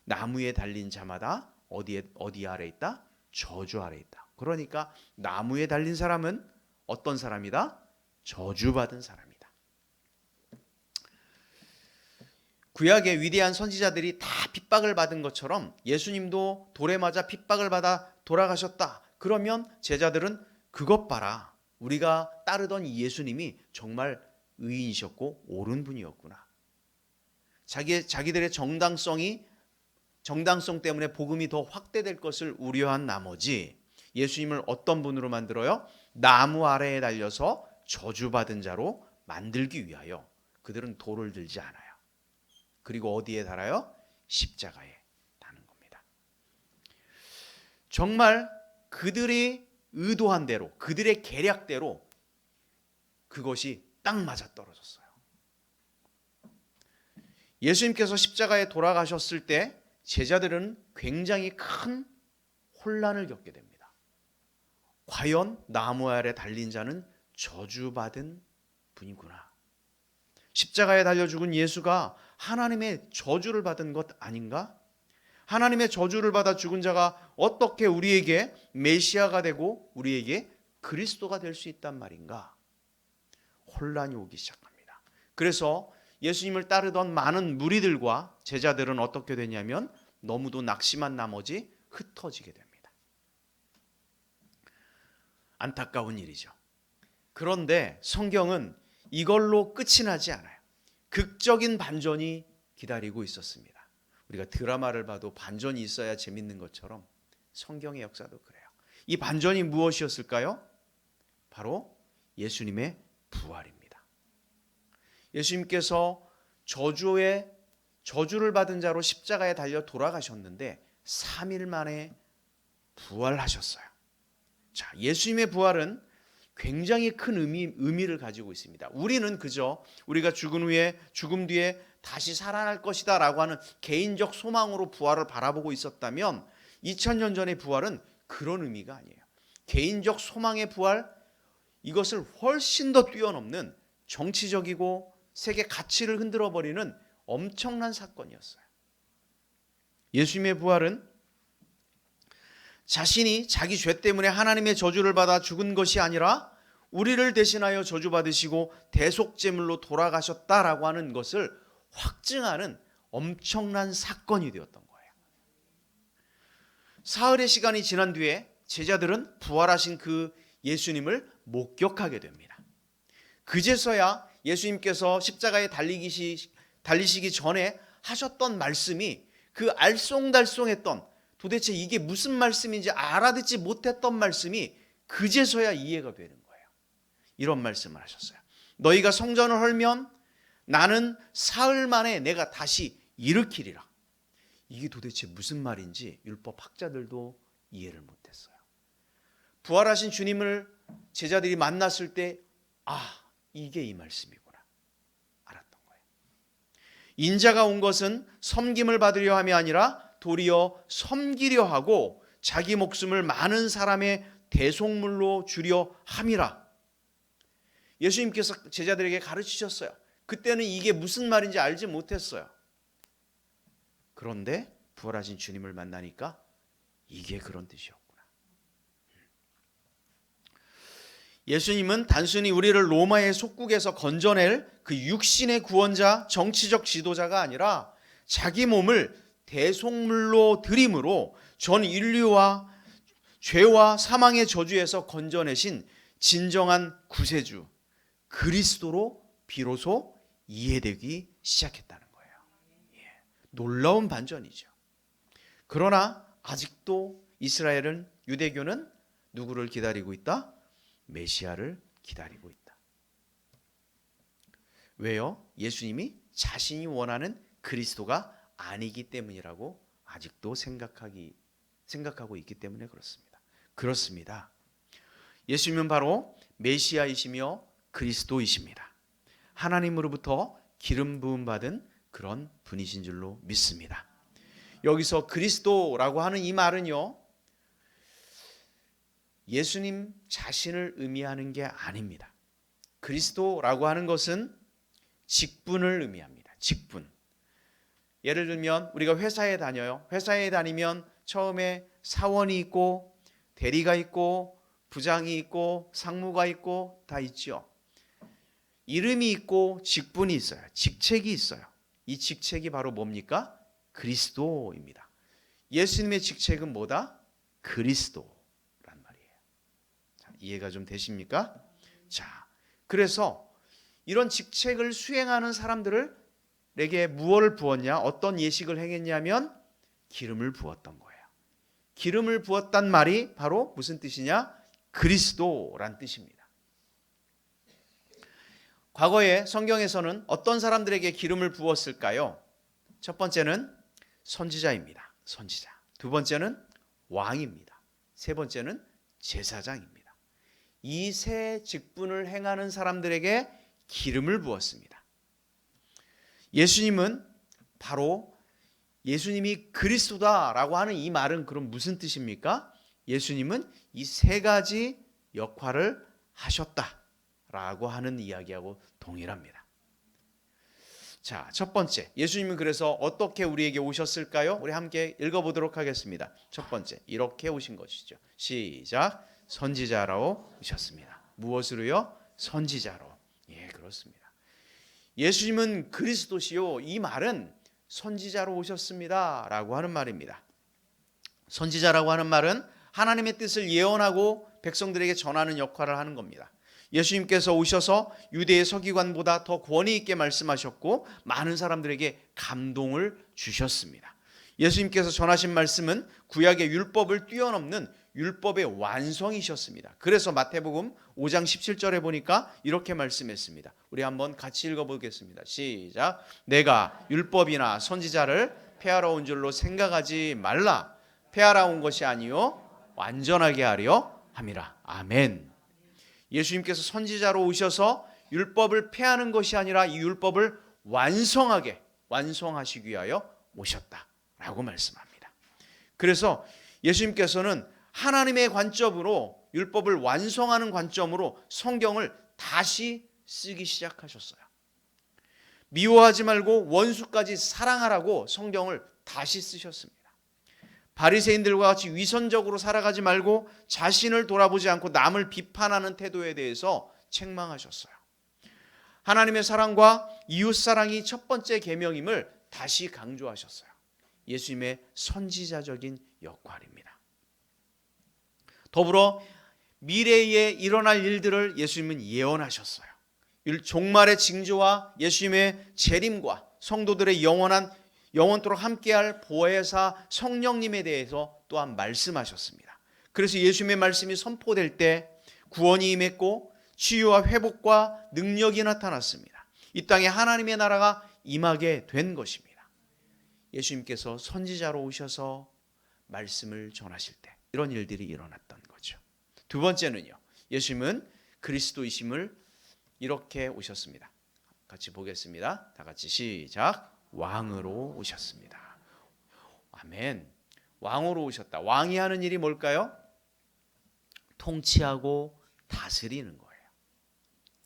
나무에 달린 자마다 어디 아래 있다? 저주 아래 있다. 그러니까 나무에 달린 사람은 어떤 사람이다? 저주받은 사람이다. 구약의 위대한 선지자들이 다 핍박을 받은 것처럼 예수님도 돌에 맞아 핍박을 받아 돌아가셨다. 그러면 제자들은 그것 봐라. 우리가 따르던 이 예수님이 정말 의인이셨고 옳은 분이었구나. 자기들의 정당성 때문에 복음이 더 확대될 것을 우려한 나머지 예수님을 어떤 분으로 만들어요? 나무 아래에 달려서 저주받은 자로 만들기 위하여 그들은 돌을 들지 않아요. 그리고 어디에 달아요? 십자가에 다는 겁니다. 정말 그들이 의도한 대로, 그들의 계략대로 그것이 딱 맞아떨어졌어요. 예수님께서 십자가에 돌아가셨을 때 제자들은 굉장히 큰 혼란을 겪게 됩니다. 과연 나무 아래 달린 자는 저주받은 분이구나. 십자가에 달려 죽은 예수가 하나님의 저주를 받은 것 아닌가? 하나님의 저주를 받아 죽은 자가 어떻게 우리에게 메시아가 되고 우리에게 그리스도가 될 수 있단 말인가? 혼란이 오기 시작합니다. 그래서 예수님을 따르던 많은 무리들과 제자들은 어떻게 되냐면 너무도 낙심한 나머지 흩어지게 됩니다. 안타까운 일이죠. 그런데 성경은 이걸로 끝이 나지 않아요. 극적인 반전이 기다리고 있었습니다. 우리가 드라마를 봐도 반전이 있어야 재밌는 것처럼 성경의 역사도 그래요. 이 반전이 무엇이었을까요? 바로 예수님의 부활입니다. 예수님께서 저주를 받은 자로 십자가에 달려 돌아가셨는데 3일 만에 부활하셨어요. 자, 예수님의 부활은 굉장히 큰 의미를 가지고 있습니다. 우리는 그저 우리가 죽음 뒤에 다시 살아날 것이다 라고 하는 개인적 소망으로 부활을 바라보고 있었다면 2000년 전의 부활은 그런 의미가 아니에요. 개인적 소망의 부활, 이것을 훨씬 더 뛰어넘는 정치적이고 세계 가치를 흔들어버리는 엄청난 사건이었어요. 예수님의 부활은 자신이 자기 죄 때문에 하나님의 저주를 받아 죽은 것이 아니라 우리를 대신하여 저주받으시고 대속제물로 돌아가셨다라고 하는 것을 확증하는 엄청난 사건이 되었던 거예요. 사흘의 시간이 지난 뒤에 제자들은 부활하신 그 예수님을 목격하게 됩니다. 그제서야 예수님께서 십자가에 달리시기 전에 하셨던 말씀이 그 알쏭달쏭했던, 도대체 이게 무슨 말씀인지 알아듣지 못했던 말씀이 그제서야 이해가 되는 거예요. 이런 말씀을 하셨어요. 너희가 성전을 헐면 나는 사흘 만에 내가 다시 일으키리라. 이게 도대체 무슨 말인지 율법 학자들도 이해를 못했어요. 부활하신 주님을 제자들이 만났을 때 이게 이 말씀이구나 알았던 거예요. 인자가 온 것은 섬김을 받으려 함이 아니라 도리어 섬기려 하고 자기 목숨을 많은 사람의 대속물로 주려 함이라. 예수님께서 제자들에게 가르치셨어요. 그때는 이게 무슨 말인지 알지 못했어요. 그런데 부활하신 주님을 만나니까 이게 그런 뜻이었구나. 예수님은 단순히 우리를 로마의 속국에서 건져낼 그 육신의 구원자, 정치적 지도자가 아니라 자기 몸을 대속물로 드림으로 전 인류와 죄와 사망의 저주에서 건져내신 진정한 구세주 그리스도로 비로소 이해되기 시작했다는 거예요. 놀라운 반전이죠. 그러나 아직도 이스라엘은, 유대교는 누구를 기다리고 있다? 메시아를 기다리고 있다. 왜요? 예수님이 자신이 원하는 그리스도가 아니기 때문이라고 아직도 생각하고 있기 때문에 그렇습니다. 그렇습니다. 예수님은 바로 메시아이시며 그리스도이십니다. 하나님으로부터 기름 부음 받은 그런 분이신 줄로 믿습니다. 여기서 그리스도라고 하는 이 말은요, 예수님 자신을 의미하는 게 아닙니다. 그리스도라고 하는 것은 직분을 의미합니다. 직분. 예를 들면 우리가 회사에 다녀요. 회사에 다니면 처음에 사원이 있고 대리가 있고 부장이 있고 상무가 있고 다 있죠. 이름이 있고 직분이 있어요. 직책이 있어요. 이 직책이 바로 뭡니까? 그리스도입니다. 예수님의 직책은 뭐다? 그리스도란 말이에요. 자, 이해가 좀 되십니까? 자, 그래서 이런 직책을 수행하는 사람들에게 무엇을 부었냐? 어떤 예식을 행했냐면 기름을 부었던 거예요. 기름을 부었단 말이 바로 무슨 뜻이냐? 그리스도란 뜻입니다. 과거에 성경에서는 어떤 사람들에게 기름을 부었을까요? 첫 번째는 선지자입니다. 선지자. 두 번째는 왕입니다. 세 번째는 제사장입니다. 이 세 직분을 행하는 사람들에게 기름을 부었습니다. 예수님은 바로 예수님이 그리스도다라고 하는 이 말은 그럼 무슨 뜻입니까? 예수님은 이 세 가지 역할을 하셨다라고 하는 이야기하고 동일합니다. 자, 첫 번째, 예수님은 그래서 어떻게 우리에게 오셨을까요? 우리 함께 읽어보도록 하겠습니다. 첫 번째, 이렇게 오신 것이죠. 시작. 선지자로 오셨습니다. 무엇으로요? 선지자로. 예, 그렇습니다. 예수님은 그리스도시요. 이 말은 선지자로 오셨습니다 라고 하는 말입니다. 선지자라고 하는 말은 하나님의 뜻을 예언하고 백성들에게 전하는 역할을 하는 겁니다. 예수님께서 오셔서 유대의 서기관보다 더 권위 있게 말씀하셨고 많은 사람들에게 감동을 주셨습니다. 예수님께서 전하신 말씀은 구약의 율법을 뛰어넘는 율법의 완성이셨습니다. 그래서 마태복음 5장 17절에 보니까 이렇게 말씀했습니다. 우리 한번 같이 읽어보겠습니다. 시작. 내가 율법이나 선지자를 폐하러 온 줄로 생각하지 말라. 폐하러 온 것이 아니요 완전하게 하려 함이라. 아멘. 예수님께서 선지자로 오셔서 율법을 폐하는 것이 아니라 이 율법을 완성하시기 위하여 오셨다라고 말씀합니다. 그래서 예수님께서는 하나님의 관점으로 율법을 완성하는 관점으로 성경을 다시 쓰기 시작하셨어요. 미워하지 말고 원수까지 사랑하라고 성경을 다시 쓰셨습니다. 바리새인들과 같이 위선적으로 살아가지 말고 자신을 돌아보지 않고 남을 비판하는 태도에 대해서 책망하셨어요. 하나님의 사랑과 이웃 사랑이 첫 번째 계명임을 다시 강조하셨어요. 예수님의 선지자적인 역할입니다. 더불어 미래에 일어날 일들을 예수님은 예언하셨어요. 종말의 징조와 예수님의 재림과 성도들의 영원토록 함께할 보혜사 성령님에 대해서 또한 말씀하셨습니다. 그래서 예수님의 말씀이 선포될 때 구원이 임했고 치유와 회복과 능력이 나타났습니다. 이 땅에 하나님의 나라가 임하게 된 것입니다. 예수님께서 선지자로 오셔서 말씀을 전하실 때 이런 일들이 일어났던 거죠. 두 번째는요, 예수님은 그리스도이심을 이렇게 오셨습니다. 같이 보겠습니다. 다 같이 시작. 왕으로 오셨습니다. 아멘. 왕으로 오셨다. 왕이 하는 일이 뭘까요? 통치하고 다스리는 거예요.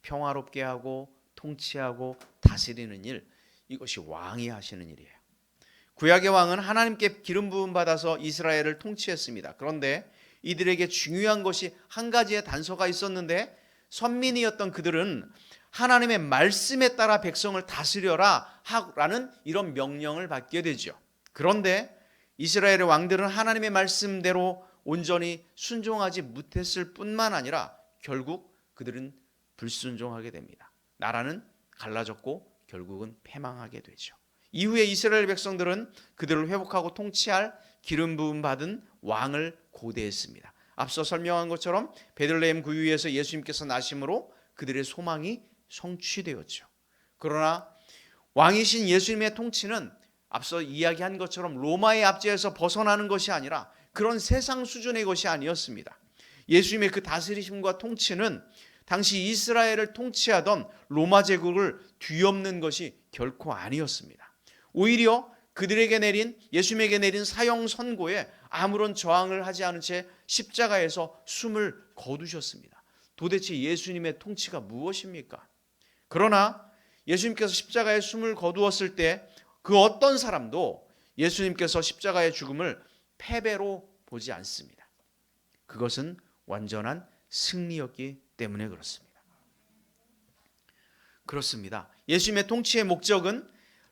평화롭게 하고 통치하고 다스리는 일, 이것이 왕이 하시는 일이에요. 구약의 왕은 하나님께 기름 부음 받아서 이스라엘을 통치했습니다. 그런데 이들에게 중요한 것이 한 가지의 단서가 있었는데 선민이었던 그들은 하나님의 말씀에 따라 백성을 다스려라 라는 이런 명령을 받게 되죠. 그런데 이스라엘의 왕들은 하나님의 말씀대로 온전히 순종하지 못했을 뿐만 아니라 결국 그들은 불순종하게 됩니다. 나라는 갈라졌고 결국은 패망하게 되죠. 이후에 이스라엘 백성들은 그들을 회복하고 통치할 기름 부음 받은 왕을 고대했습니다. 앞서 설명한 것처럼 베들레헴 구유에서 예수님께서 나심으로 그들의 소망이 성취되었죠. 그러나 왕이신 예수님의 통치는 앞서 이야기한 것처럼 로마의 압제에서 벗어나는 것이 아니라 그런 세상 수준의 것이 아니었습니다. 예수님의 그 다스리심과 통치는 당시 이스라엘을 통치하던 로마 제국을 뒤엎는 것이 결코 아니었습니다. 오히려 예수님에게 내린 사형 선고에 아무런 저항을 하지 않은 채 십자가에서 숨을 거두셨습니다. 도대체 예수님의 통치가 무엇입니까? 그러나 예수님께서 십자가에 숨을 거두었을 때 그 어떤 사람도 예수님께서 십자가의 죽음을 패배로 보지 않습니다. 그것은 완전한 승리였기 때문에 그렇습니다. 예수님의 통치의 목적은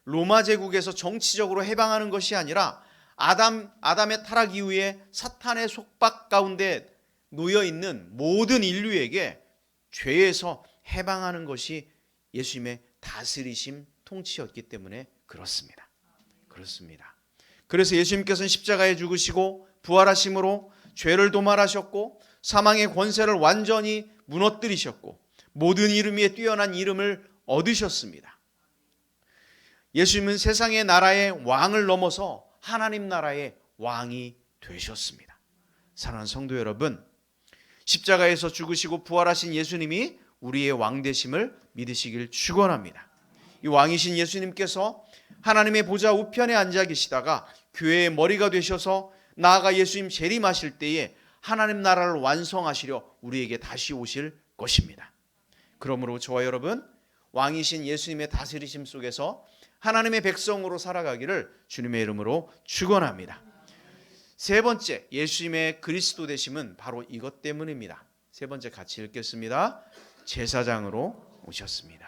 로마 제국에서 정치적으로 해방하는 것이 아니라 아담의 타락 이후에 사탄의 속박 가운데 놓여 있는 모든 인류에게 죄에서 해방하는 것이 예수님의 다스리심 통치였기 때문에 그렇습니다. 그래서 예수님께서는 십자가에 죽으시고 부활하심으로 죄를 도말하셨고 사망의 권세를 완전히 무너뜨리셨고 모든 이름 위에 뛰어난 이름을 얻으셨습니다. 예수님은 세상의 나라의 왕을 넘어서 하나님 나라의 왕이 되셨습니다. 사랑하는 성도 여러분, 십자가에서 죽으시고 부활하신 예수님이 우리의 왕 되심을 믿으시길 축원합니다. 이 왕이신 예수님께서 하나님의 보좌 우편에 앉아 계시다가 교회의 머리가 되셔서 나아가 예수님 재림하실 때에 하나님 나라를 완성하시려 우리에게 다시 오실 것입니다. 그러므로 저와 여러분, 왕이신 예수님의 다스리심 속에서 하나님의 백성으로 살아가기를 주님의 이름으로 축원합니다. 세 번째, 예수님의 그리스도 되심은 바로 이것 때문입니다. 세 번째 같이 읽겠습니다. 제사장으로 오셨습니다.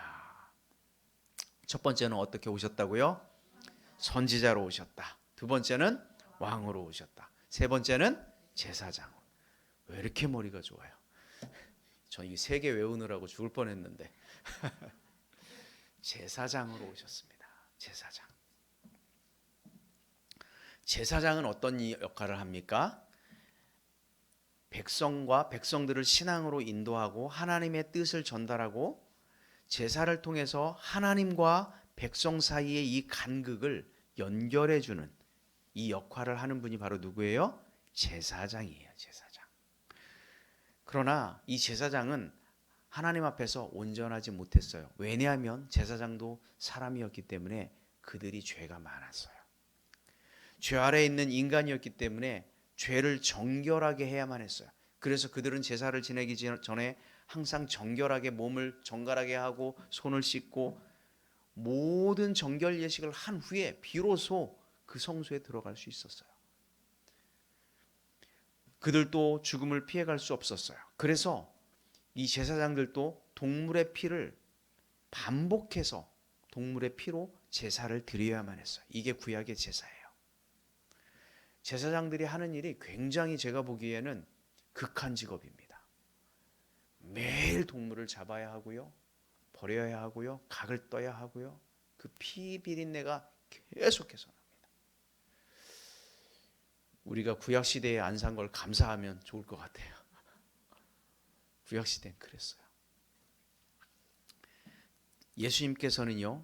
첫 번째는 어떻게 오셨다고요? 선지자로 오셨다. 두 번째는 왕으로 오셨다. 세 번째는 제사장. 왜 이렇게 머리가 좋아요? 전 이 세 개 외우느라고 죽을 뻔했는데 제사장으로 오셨습니다. 제사장. 제사장은 어떤 역할을 합니까? 백성들을 신앙으로 인도하고 하나님의 뜻을 전달하고 제사를 통해서 하나님과 백성 사이의 이 간극을 연결해 주는 이 역할을 하는 분이 바로 누구예요? 제사장이에요. 제사장. 그러나 이 제사장은 하나님 앞에서 온전하지 못했어요. 왜냐하면 제사장도 사람이었기 때문에 그들이 죄가 많았어요. 죄 아래에 있는 인간이었기 때문에 죄를 정결하게 해야만 했어요. 그래서 그들은 제사를 지내기 전에 항상 정결하게 몸을 정갈하게 하고 손을 씻고 모든 정결 예식을 한 후에 비로소 그 성소에 들어갈 수 있었어요. 그들도 죽음을 피해갈 수 없었어요. 그래서 이 제사장들도 동물의 피를 반복해서 동물의 피로 제사를 드려야만 했어요. 이게 구약의 제사예요. 제사장들이 하는 일이 굉장히 제가 보기에는 극한 직업입니다. 매일 동물을 잡아야 하고요. 버려야 하고요. 각을 떠야 하고요. 그 피 비린내가 계속해서 납니다. 우리가 구약시대에 안 산 걸 감사하면 좋을 것 같아요. 구약시대는 그랬어요. 예수님께서는요,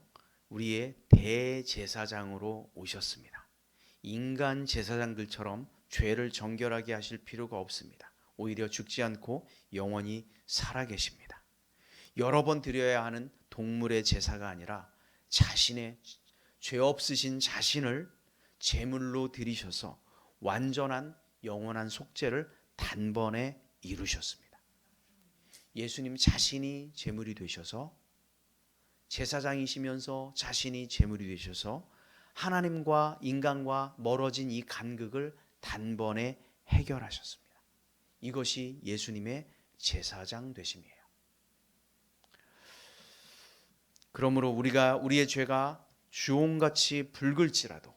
우리의 대제사장으로 오셨습니다. 인간 제사장들처럼 죄를 정결하게 하실 필요가 없습니다. 오히려 죽지 않고 영원히 살아계십니다. 여러 번 드려야 하는 동물의 제사가 아니라 자신의 죄 없으신 자신을 제물로 드리셔서 완전한 영원한 속죄를 단번에 이루셨습니다. 예수님 자신이 제물이 되셔서 제사장이시면서 자신이 제물이 되셔서 하나님과 인간과 멀어진 이 간극을 단번에 해결하셨습니다. 이것이 예수님의 제사장 되심이에요. 그러므로 우리의 죄가 주홍같이 붉을지라도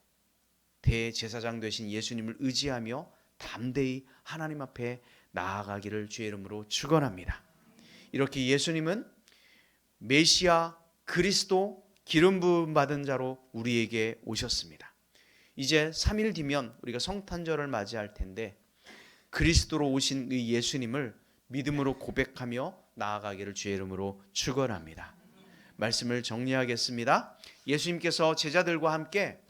대제사장 되신 예수님을 의지하며 담대히 하나님 앞에 나아가기를 주의 이름으로 축원합니다. 이렇게 예수님은 메시아 그리스도 기름 부음 받은 자로 우리에게 오셨습니다. 이제 3일 뒤면 우리가 성탄절을 맞이할 텐데 그리스도로 오신 이 예수님을 믿음으로 고백하며 나아가기를 주의 이름으로 축원합니다. 말씀을 정리하겠습니다. 예수님께서 제자들과 함께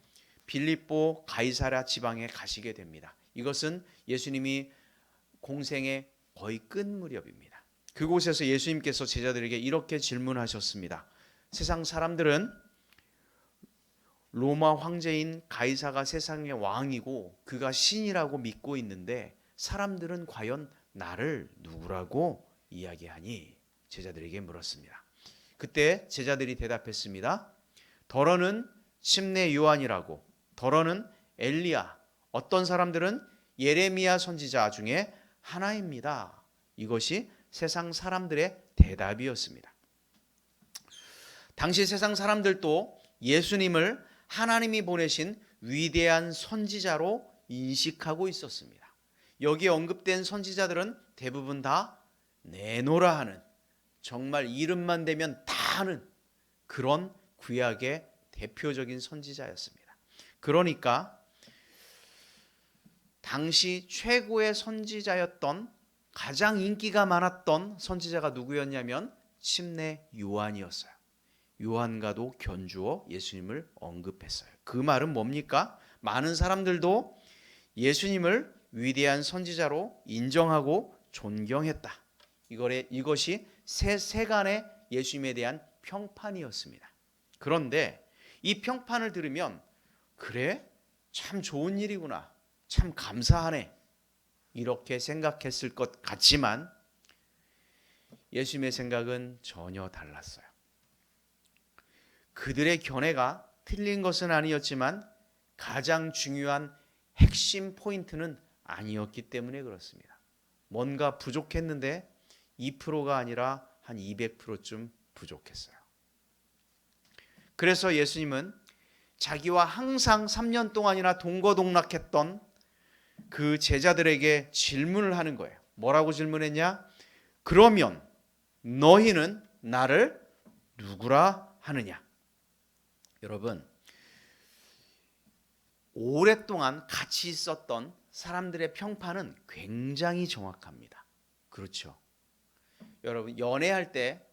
빌립보 가이사랴 지방에 가시게 됩니다. 이것은 예수님이 공생의 거의 끝 무렵입니다. 그곳에서 예수님께서 제자들에게 이렇게 질문하셨습니다. 세상 사람들은 로마 황제인 가이사가 세상의 왕이고 그가 신이라고 믿고 있는데 사람들은 과연 나를 누구라고 이야기하니? 제자들에게 물었습니다. 그때 제자들이 대답했습니다. 더러는 침례 요한이라고, 더러는 엘리야, 어떤 사람들은 예레미야 선지자 중에 하나입니다. 이것이 세상 사람들의 대답이었습니다. 당시 세상 사람들도 예수님을 하나님이 보내신 위대한 선지자로 인식하고 있었습니다. 여기에 언급된 선지자들은 대부분 다 내노라 하는, 정말 이름만 대면 다 하는 그런 구약의 대표적인 선지자였습니다. 그러니까 당시 최고의 선지자였던, 가장 인기가 많았던 선지자가 누구였냐면 침례 요한이었어요. 요한과도 견주어 예수님을 언급했어요. 그 말은 뭡니까? 많은 사람들도 예수님을 위대한 선지자로 인정하고 존경했다. 이것이 세간의 예수님에 대한 평판이었습니다. 그런데 이 평판을 들으면 그래? 참 좋은 일이구나. 참 감사하네. 이렇게 생각했을 것 같지만 예수님의 생각은 전혀 달랐어요. 그들의 견해가 틀린 것은 아니었지만 가장 중요한 핵심 포인트는 아니었기 때문에 그렇습니다. 뭔가 부족했는데 2%가 아니라 한 200%쯤 부족했어요. 그래서 예수님은 자기와 항상 3년 동안이나 동거동락했던 그 제자들에게 질문을 하는 거예요. 뭐라고 질문했냐? 그러면 너희는 나를 누구라 하느냐? 여러분, 오랫동안 같이 있었던 사람들의 평판은 굉장히 정확합니다. 그렇죠? 여러분, 연애할 때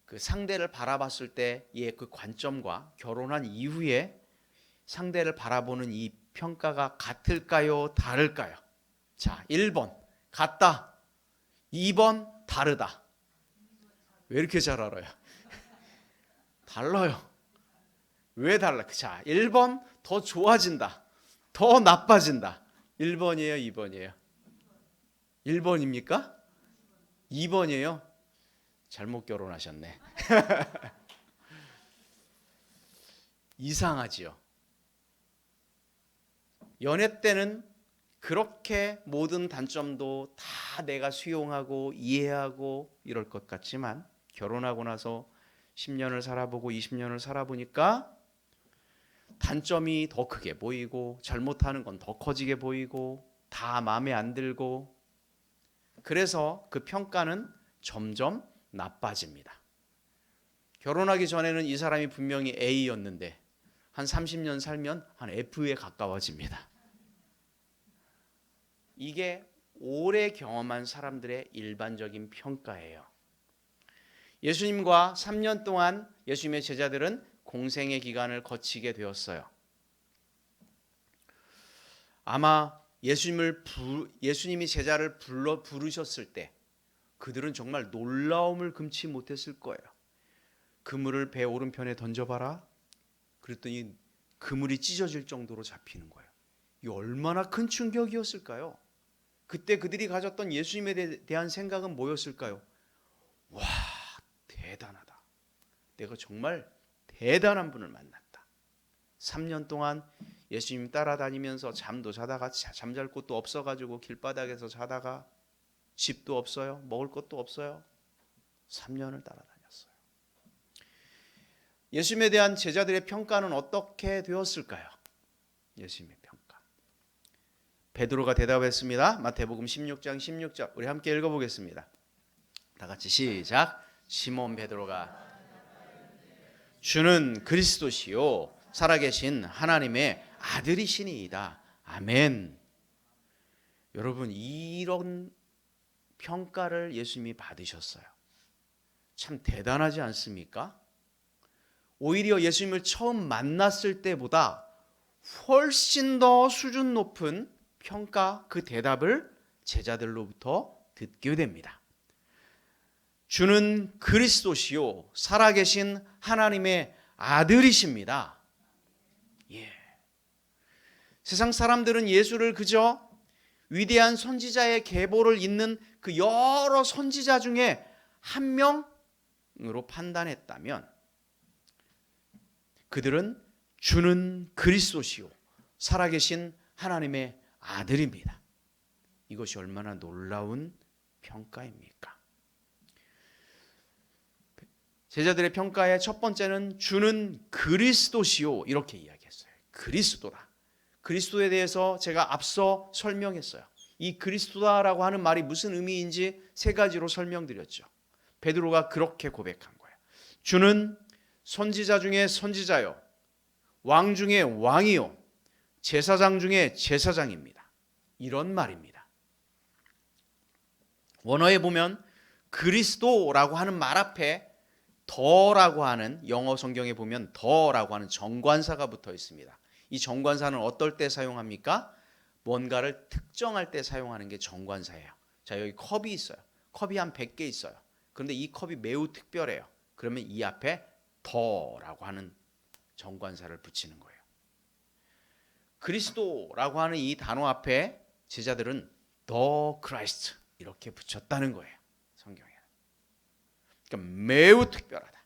그 상대를 바라봤을 때의 그 관점과 결혼한 이후에 상대를 바라보는 이 평가가 같을까요? 다를까요? 자, 1번 같다. 2번 다르다. 왜 이렇게 잘 알아요? 달라요. 왜 달라? 자, 1번 더 좋아진다. 더 나빠진다. 1번이에요, 2번이에요? 1번입니까? 2번이에요? 잘못 결혼하셨네. 이상하지요. 연애 때는 그렇게 모든 단점도 다 내가 수용하고 이해하고 이럴 것 같지만 결혼하고 나서 10년을 살아보고 20년을 살아보니까 단점이 더 크게 보이고 잘못하는 건 더 커지게 보이고 다 마음에 안 들고, 그래서 그 평가는 점점 나빠집니다. 결혼하기 전에는 이 사람이 분명히 A였는데 한 30년 살면 한 F에 가까워집니다. 이게 오래 경험한 사람들의 일반적인 평가예요. 예수님과 3년 동안 예수님의 제자들은 공생의 기간을 거치게 되었어요. 아마 예수님이 제자를 부르셨을 때 그들은 정말 놀라움을 금치 못했을 거예요. 그물을 배 오른편에 던져봐라. 그랬더니 그물이 찢어질 정도로 잡히는 거예요. 이 얼마나 큰 충격이었을까요? 그때 그들이 가졌던 예수님에 대한 생각은 뭐였을까요? 와, 대단하다. 내가 정말 대단한 분을 만났다. 3년 동안 예수님 따라다니면서 잠도 자다가 잠잘 곳도 없어가지고 길바닥에서 자다가 집도 없어요. 먹을 것도 없어요. 3년을 따라다녔어요. 예수님에 대한 제자들의 평가는 어떻게 되었을까요? 예수님의 평가. 베드로가 대답했습니다. 마태복음 16장 16절. 우리 함께 읽어보겠습니다. 다 같이 시작. 시몬 베드로가 주는 그리스도시요 살아계신 하나님의 아들이시니이다. 아멘. 여러분, 이런 평가를 예수님이 받으셨어요. 참 대단하지 않습니까? 오히려 예수님을 처음 만났을 때보다 훨씬 더 수준 높은 평가, 그 대답을 제자들로부터 듣게 됩니다. 주는 그리스도시요 살아계신 하나님의 아들이십니다. 예. 세상 사람들은 예수를 그저 위대한 선지자의 계보를 잇는 그 여러 선지자 중에 한 명으로 판단했다면, 그들은 주는 그리스도시요 살아계신 하나님의 아들입니다. 이것이 얼마나 놀라운 평가입니까? 제자들의 평가의 첫 번째는 주는 그리스도시요 이렇게 이야기했어요. 그리스도다. 그리스도에 대해서 제가 앞서 설명했어요. 이 그리스도다라고 하는 말이 무슨 의미인지 세 가지로 설명드렸죠. 베드로가 그렇게 고백한 거예요. 주는 선지자 중에 선지자요, 왕 중에 왕이요, 제사장 중에 제사장입니다. 이런 말입니다. 원어에 보면 그리스도라고 하는 말 앞에 더라고 하는, 영어 성경에 보면 더라고 하는 정관사가 붙어 있습니다. 이 정관사는 어떨 때 사용합니까? 뭔가를 특정할 때 사용하는 게 정관사예요. 자, 여기 컵이 있어요. 컵이 한 100개 있어요. 그런데 이 컵이 매우 특별해요. 그러면 이 앞에 더라고 하는 정관사를 붙이는 거예요. 그리스도라고 하는 이 단어 앞에 제자들은 The Christ 이렇게 붙였다는 거예요. 성경에. 그러니까 매우 특별하다.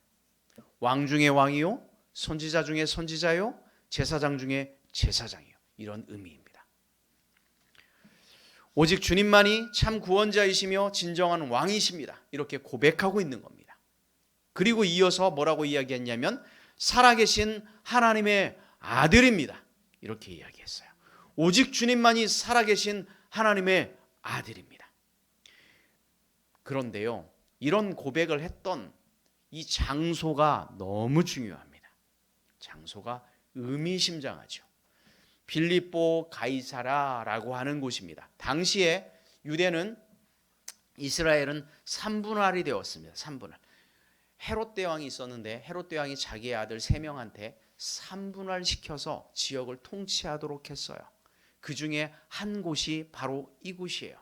왕 중에 왕이요, 선지자 중에 선지자요, 제사장 중에 제사장이요. 이런 의미입니다. 오직 주님만이 참 구원자이시며 진정한 왕이십니다. 이렇게 고백하고 있는 겁니다. 그리고 이어서 뭐라고 이야기했냐면 살아계신 하나님의 아들입니다. 이렇게 이야기했어요. 오직 주님만이 살아계신 하나님의 아들입니다. 그런데요, 이런 고백을 했던 이 장소가 너무 중요합니다. 장소가 의미심장하죠. 빌립보 가이사라라고 하는 곳입니다. 당시에 유대는, 이스라엘은 3분할이 되었습니다. 3분할. 헤롯 대왕이 있었는데 헤롯 대왕이 자기의 아들 3명한테 3분할 시켜서 지역을 통치하도록 했어요. 그 중에 한 곳이 바로 이곳이에요.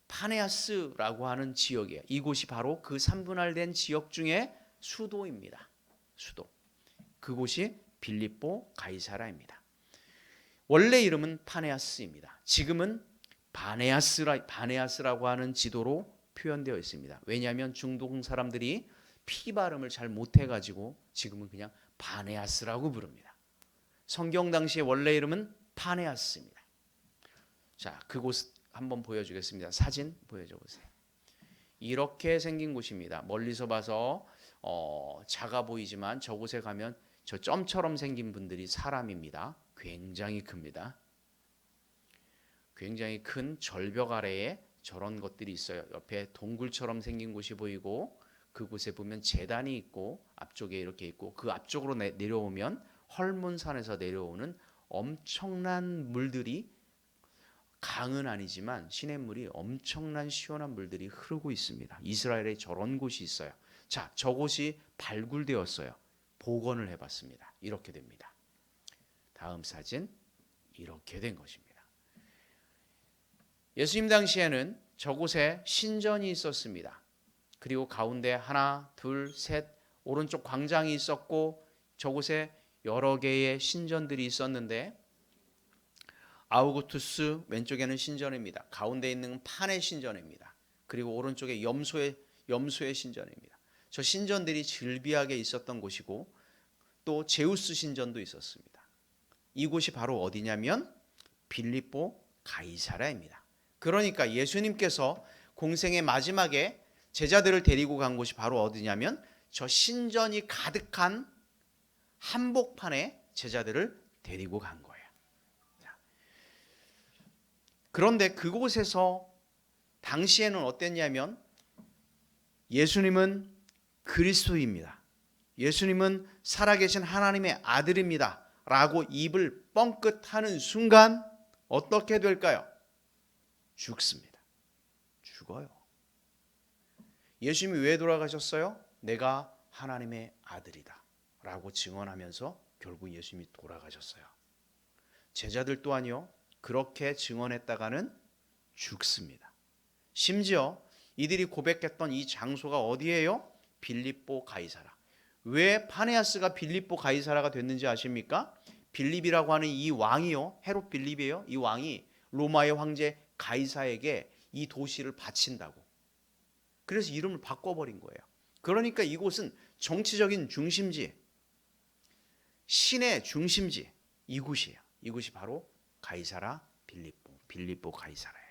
파네아스라고 하는 지역이에요. 이곳이 바로 그 3분할된 지역 중에 수도입니다. 수도. 그곳이 빌립보 가이사라입니다. 원래 이름은 파네아스입니다. 지금은 바네아스라고 하는 지도로 표현되어 있습니다. 왜냐하면 중동 사람들이 피 발음을 잘 못해가지고 지금은 그냥 바네아스라고 부릅니다. 성경 당시의 원래 이름은 파네아스입니다. 자, 그곳 한번 보여주겠습니다. 사진 보여줘 보세요. 이렇게 생긴 곳입니다. 멀리서 봐서 작아 보이지만 저곳에 가면 저 점처럼 생긴 분들이 사람입니다. 굉장히 큽니다. 굉장히 큰 절벽 아래에 저런 것들이 있어요. 옆에 동굴처럼 생긴 곳이 보이고 그곳에 보면 제단이 있고 앞쪽에 이렇게 있고 그 앞쪽으로 내려오면 헐몬산에서 내려오는 엄청난 물들이, 강은 아니지만 시냇물이 엄청난 시원한 물들이 흐르고 있습니다. 이스라엘에 저런 곳이 있어요. 자, 저곳이 발굴되었어요. 복원을 해봤습니다. 이렇게 됩니다. 다음 사진, 이렇게 된 것입니다. 예수님 당시에는 저곳에 신전이 있었습니다. 그리고 가운데 하나, 둘, 셋, 오른쪽 광장이 있었고 저곳에 여러 개의 신전들이 있었는데 아우구투스 왼쪽에는 신전입니다. 가운데 있는 판의 신전입니다. 그리고 오른쪽에 염소의 신전입니다. 저 신전들이 즐비하게 있었던 곳이고 또 제우스 신전도 있었습니다. 이곳이 바로 어디냐면 빌립보 가이사라입니다. 그러니까 예수님께서 공생의 마지막에 제자들을 데리고 간 곳이 바로 어디냐면 저 신전이 가득한 한복판에 제자들을 데리고 간 거예요. 그런데 그곳에서 당시에는 어땠냐면 예수님은 그리스도입니다. 예수님은 살아계신 하나님의 아들입니다. 라고 입을 뻥끗하는 순간 어떻게 될까요? 죽습니다. 죽어요. 예수님이 왜 돌아가셨어요? 내가 하나님의 아들이다 라고 증언하면서 결국 예수님이 돌아가셨어요. 제자들 또한요, 그렇게 증언했다가는 죽습니다. 심지어 이들이 고백했던 이 장소가 어디예요? 빌립보 가이사라. 왜 파네아스가 빌립보 가이사라가 됐는지 아십니까? 빌립이라고 하는 이 왕이요, 헤롯 빌립이에요. 이 왕이 로마의 황제 가이사에게 이 도시를 바친다고. 그래서 이름을 바꿔버린 거예요. 그러니까 이곳은 정치적인 중심지, 신의 중심지, 이곳이에요. 이곳이 바로 가이사라 빌립보 가이사라예요.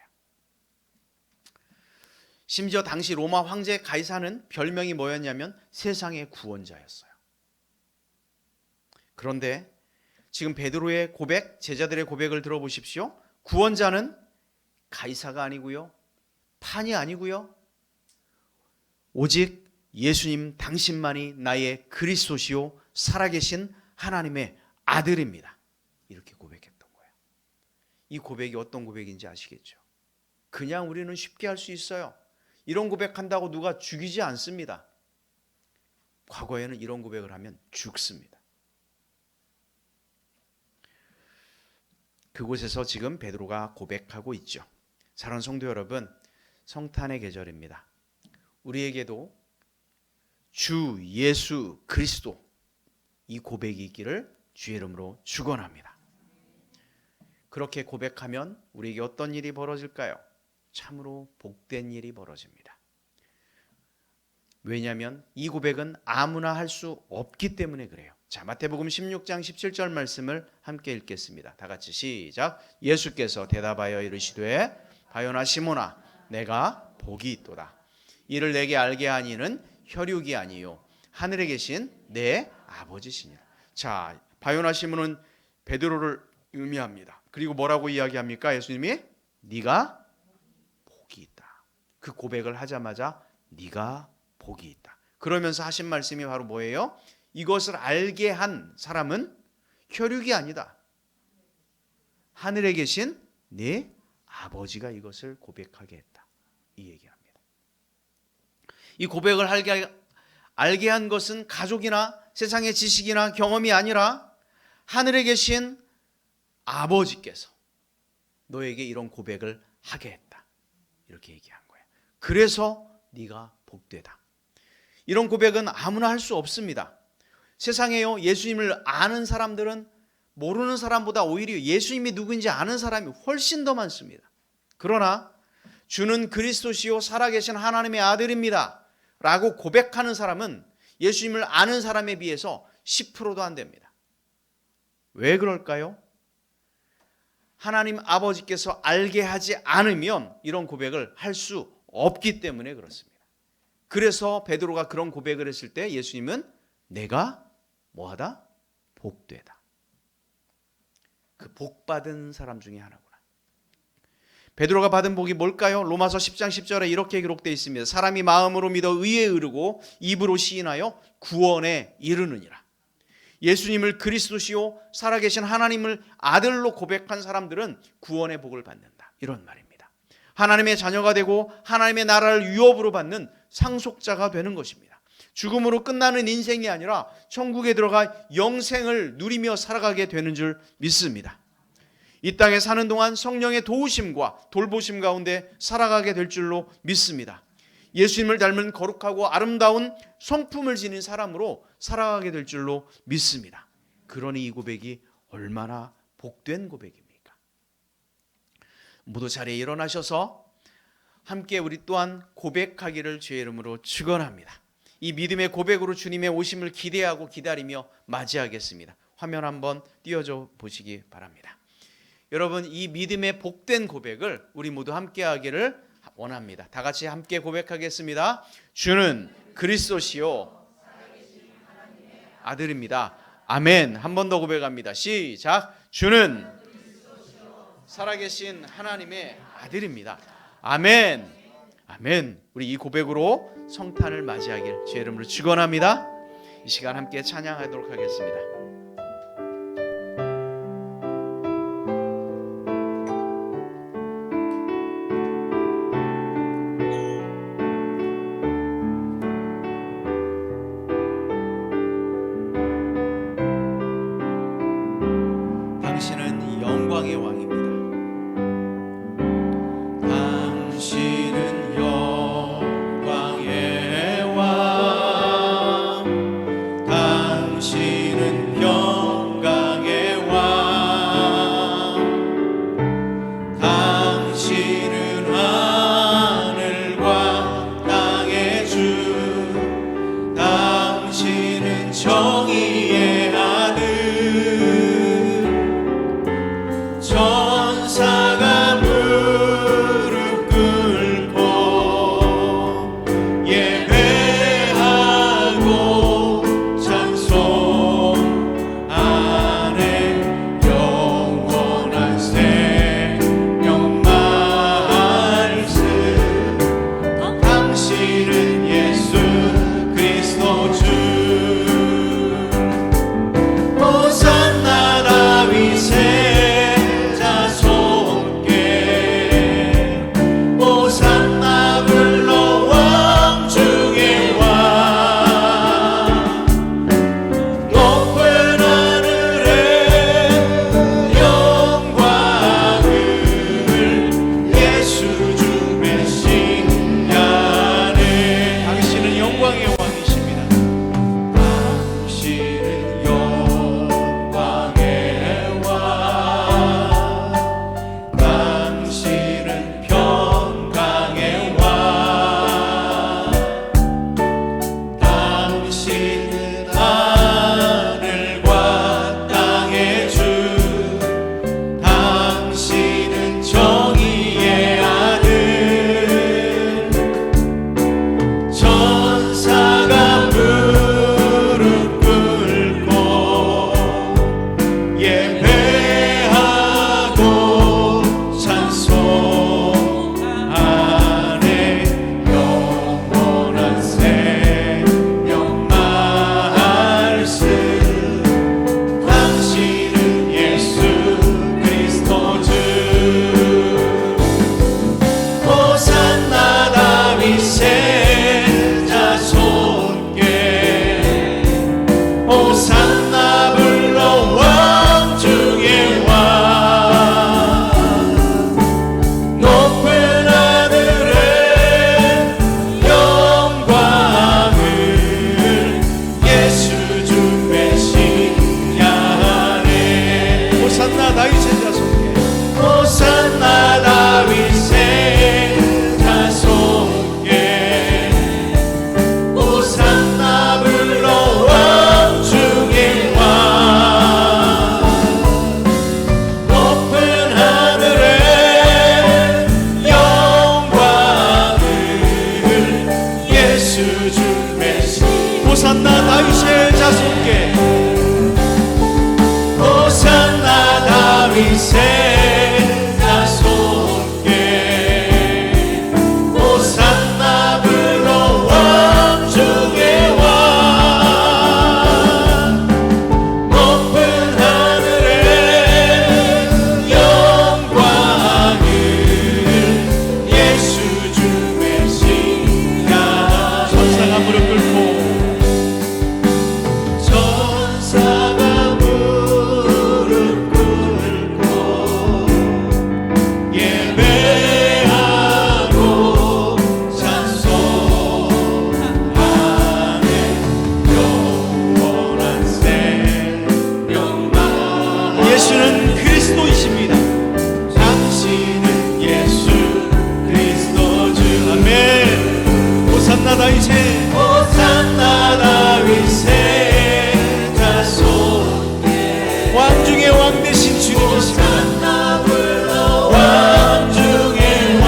심지어 당시 로마 황제 가이사는 별명이 뭐였냐면 세상의 구원자였어요. 그런데 지금 베드로의 고백, 제자들의 고백을 들어보십시오. 구원자는 가이사가 아니고요, 판이 아니고요, 오직 예수님 당신만이 나의 그리스도시요 살아계신 하나님의 아들입니다. 이렇게 고백했던 거예요. 이 고백이 어떤 고백인지 아시겠죠? 그냥 우리는 쉽게 할 수 있어요. 이런 고백한다고 누가 죽이지 않습니다. 과거에는 이런 고백을 하면 죽습니다. 그곳에서 지금 베드로가 고백하고 있죠. 사랑하는 성도 여러분, 성탄의 계절입니다. 우리에게도 주 예수 그리스도, 이 고백이 있기를 주의 이름으로 축원합니다. 그렇게 고백하면 우리에게 어떤 일이 벌어질까요? 참으로 복된 일이 벌어집니다. 왜냐하면 이 고백은 아무나 할 수 없기 때문에 그래요. 자, 마태복음 16장 17절 말씀을 함께 읽겠습니다. 다 같이 시작. 예수께서 대답하여 이르시되 바요나 시몬아 내가 복이 있도다. 이를 내게 알게 하니 이는 혈육이 아니요 하늘에 계신 내 아버지시니라. 자, 바요나 시몬은 베드로를 의미합니다. 그리고 뭐라고 이야기합니까? 예수님이 네가 복이 있다. 그 고백을 하자마자 네가 복이 있다. 그러면서 하신 말씀이 바로 뭐예요? 이것을 알게 한 사람은 혈육이 아니다. 하늘에 계신 네 아버지가 이것을 고백하게 했다. 이 얘기합니다. 이 고백을 알게 한 것은 가족이나 세상의 지식이나 경험이 아니라 하늘에 계신 아버지께서 너에게 이런 고백을 하게 했다. 이렇게 얘기한 거예요. 그래서 네가 복되다. 이런 고백은 아무나 할 수 없습니다. 세상에요, 예수님을 아는 사람들은 모르는 사람보다 오히려 예수님이 누구인지 아는 사람이 훨씬 더 많습니다. 그러나 주는 그리스도시요 살아계신 하나님의 아들입니다 라고 고백하는 사람은 예수님을 아는 사람에 비해서 10%도 안 됩니다. 왜 그럴까요? 하나님 아버지께서 알게 하지 않으면 이런 고백을 할 수 없기 때문에 그렇습니다. 그래서 베드로가 그런 고백을 했을 때 예수님은 내가 뭐하다? 복되다. 그 복받은 사람 중에 하나구나. 베드로가 받은 복이 뭘까요? 로마서 10장 10절에 이렇게 기록되어 있습니다. 사람이 마음으로 믿어 의에 이르고 입으로 시인하여 구원에 이르느니라. 예수님을 그리스도시요 살아계신 하나님을 아들로 고백한 사람들은 구원의 복을 받는다. 이런 말입니다. 하나님의 자녀가 되고 하나님의 나라를 유업으로 받는 상속자가 되는 것입니다. 죽음으로 끝나는 인생이 아니라 천국에 들어가 영생을 누리며 살아가게 되는 줄 믿습니다. 이 땅에 사는 동안 성령의 도우심과 돌보심 가운데 살아가게 될 줄로 믿습니다. 예수님을 닮은 거룩하고 아름다운 성품을 지닌 사람으로 살아가게 될 줄로 믿습니다. 그러니 이 고백이 얼마나 복된 고백입니까? 모두 자리에 일어나셔서 함께 우리 또한 고백하기를 주의 이름으로 축원합니다. 이 믿음의 고백으로 주님의 오심을 기대하고 기다리며 맞이하겠습니다. 화면 한번 띄워줘 보시기 바랍니다. 여러분, 이 믿음의 복된 고백을 우리 모두 함께 하기를 원합니다. 다 같이 함께 고백하겠습니다. 주는 그리스도시요 아들입니다. 아멘. 한 번 더 고백합니다. 시작. 주는 살아계신 하나님의 아들입니다. 아멘. 아멘. 우리 이 고백으로 성탄을 맞이하길 주의 이름으로 축원합니다. 이 시간 함께 찬양하도록 하겠습니다. 당신은 영광의 왕입니다. 당신은 영광의 왕. 당신은 영광의 왕. 당신은 하늘과 땅의 주. 당신은 정의의 아들. 다윗의 자손께 호산나 불러 왕 중의 왕 높은 하늘에 영광을 예수 주 메시아 천사가 무릎 꿇고 천사가 무릎 꿇고 예배하고 찬송하네 영원한 생명만 예수는 그리스도이십니다. 당신은 예수 그리스도 주 아멘. 호산나 다윗의 호산나 다윗의 자손 왕 중의 왕 되신 주님이십니다. 왕 중의 왕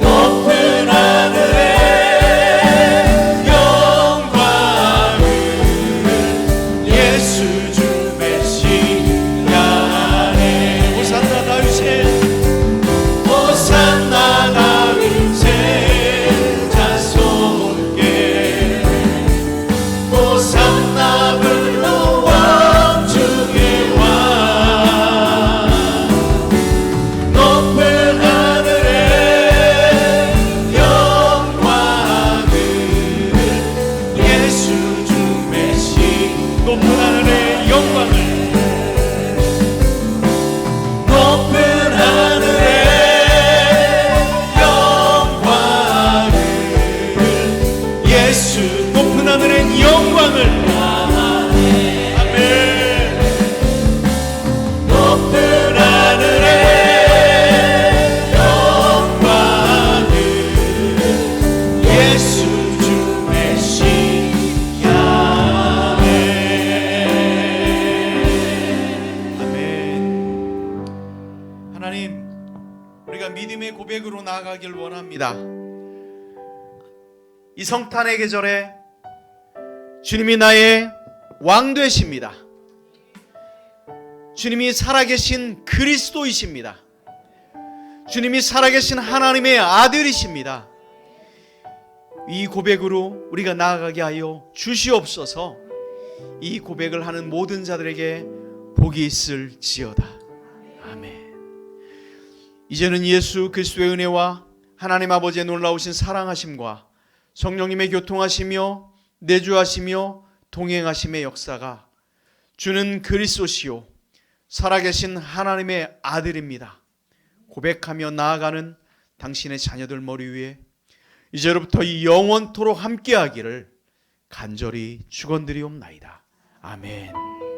높은 하늘에 영광을 예수 주 메시아네 호산나 다윗의 호산나 다윗의 자손께 호산나 불러 왕 중의 왕 높은 하늘에 영광을 예수 주 메시 높은 하늘에 영광을 높은 하늘에 영광을 예수 높은 하늘에 영광을 아멘 높은 하늘에 영광을 예수 주 메시아네 아멘. 하나님 우리가 믿음의 고백으로 나아가길 원합니다. 이 성탄의 계절에 주님이 나의 왕 되십니다. 주님이 살아계신 그리스도이십니다. 주님이 살아계신 하나님의 아들이십니다. 이 고백으로 우리가 나아가게 하여 주시옵소서. 이 고백을 하는 모든 자들에게 복이 있을지어다. 아멘. 이제는 예수 그리스도의 은혜와 하나님 아버지의 놀라우신 사랑하심과 성령님의 교통하시며 내주하시며 동행하심의 역사가 주는 그리스도시요 살아계신 하나님의 아들입니다. 고백하며 나아가는 당신의 자녀들 머리 위에 이제로부터 이 영원토록 함께하기를 간절히 축원드리옵나이다. 아멘.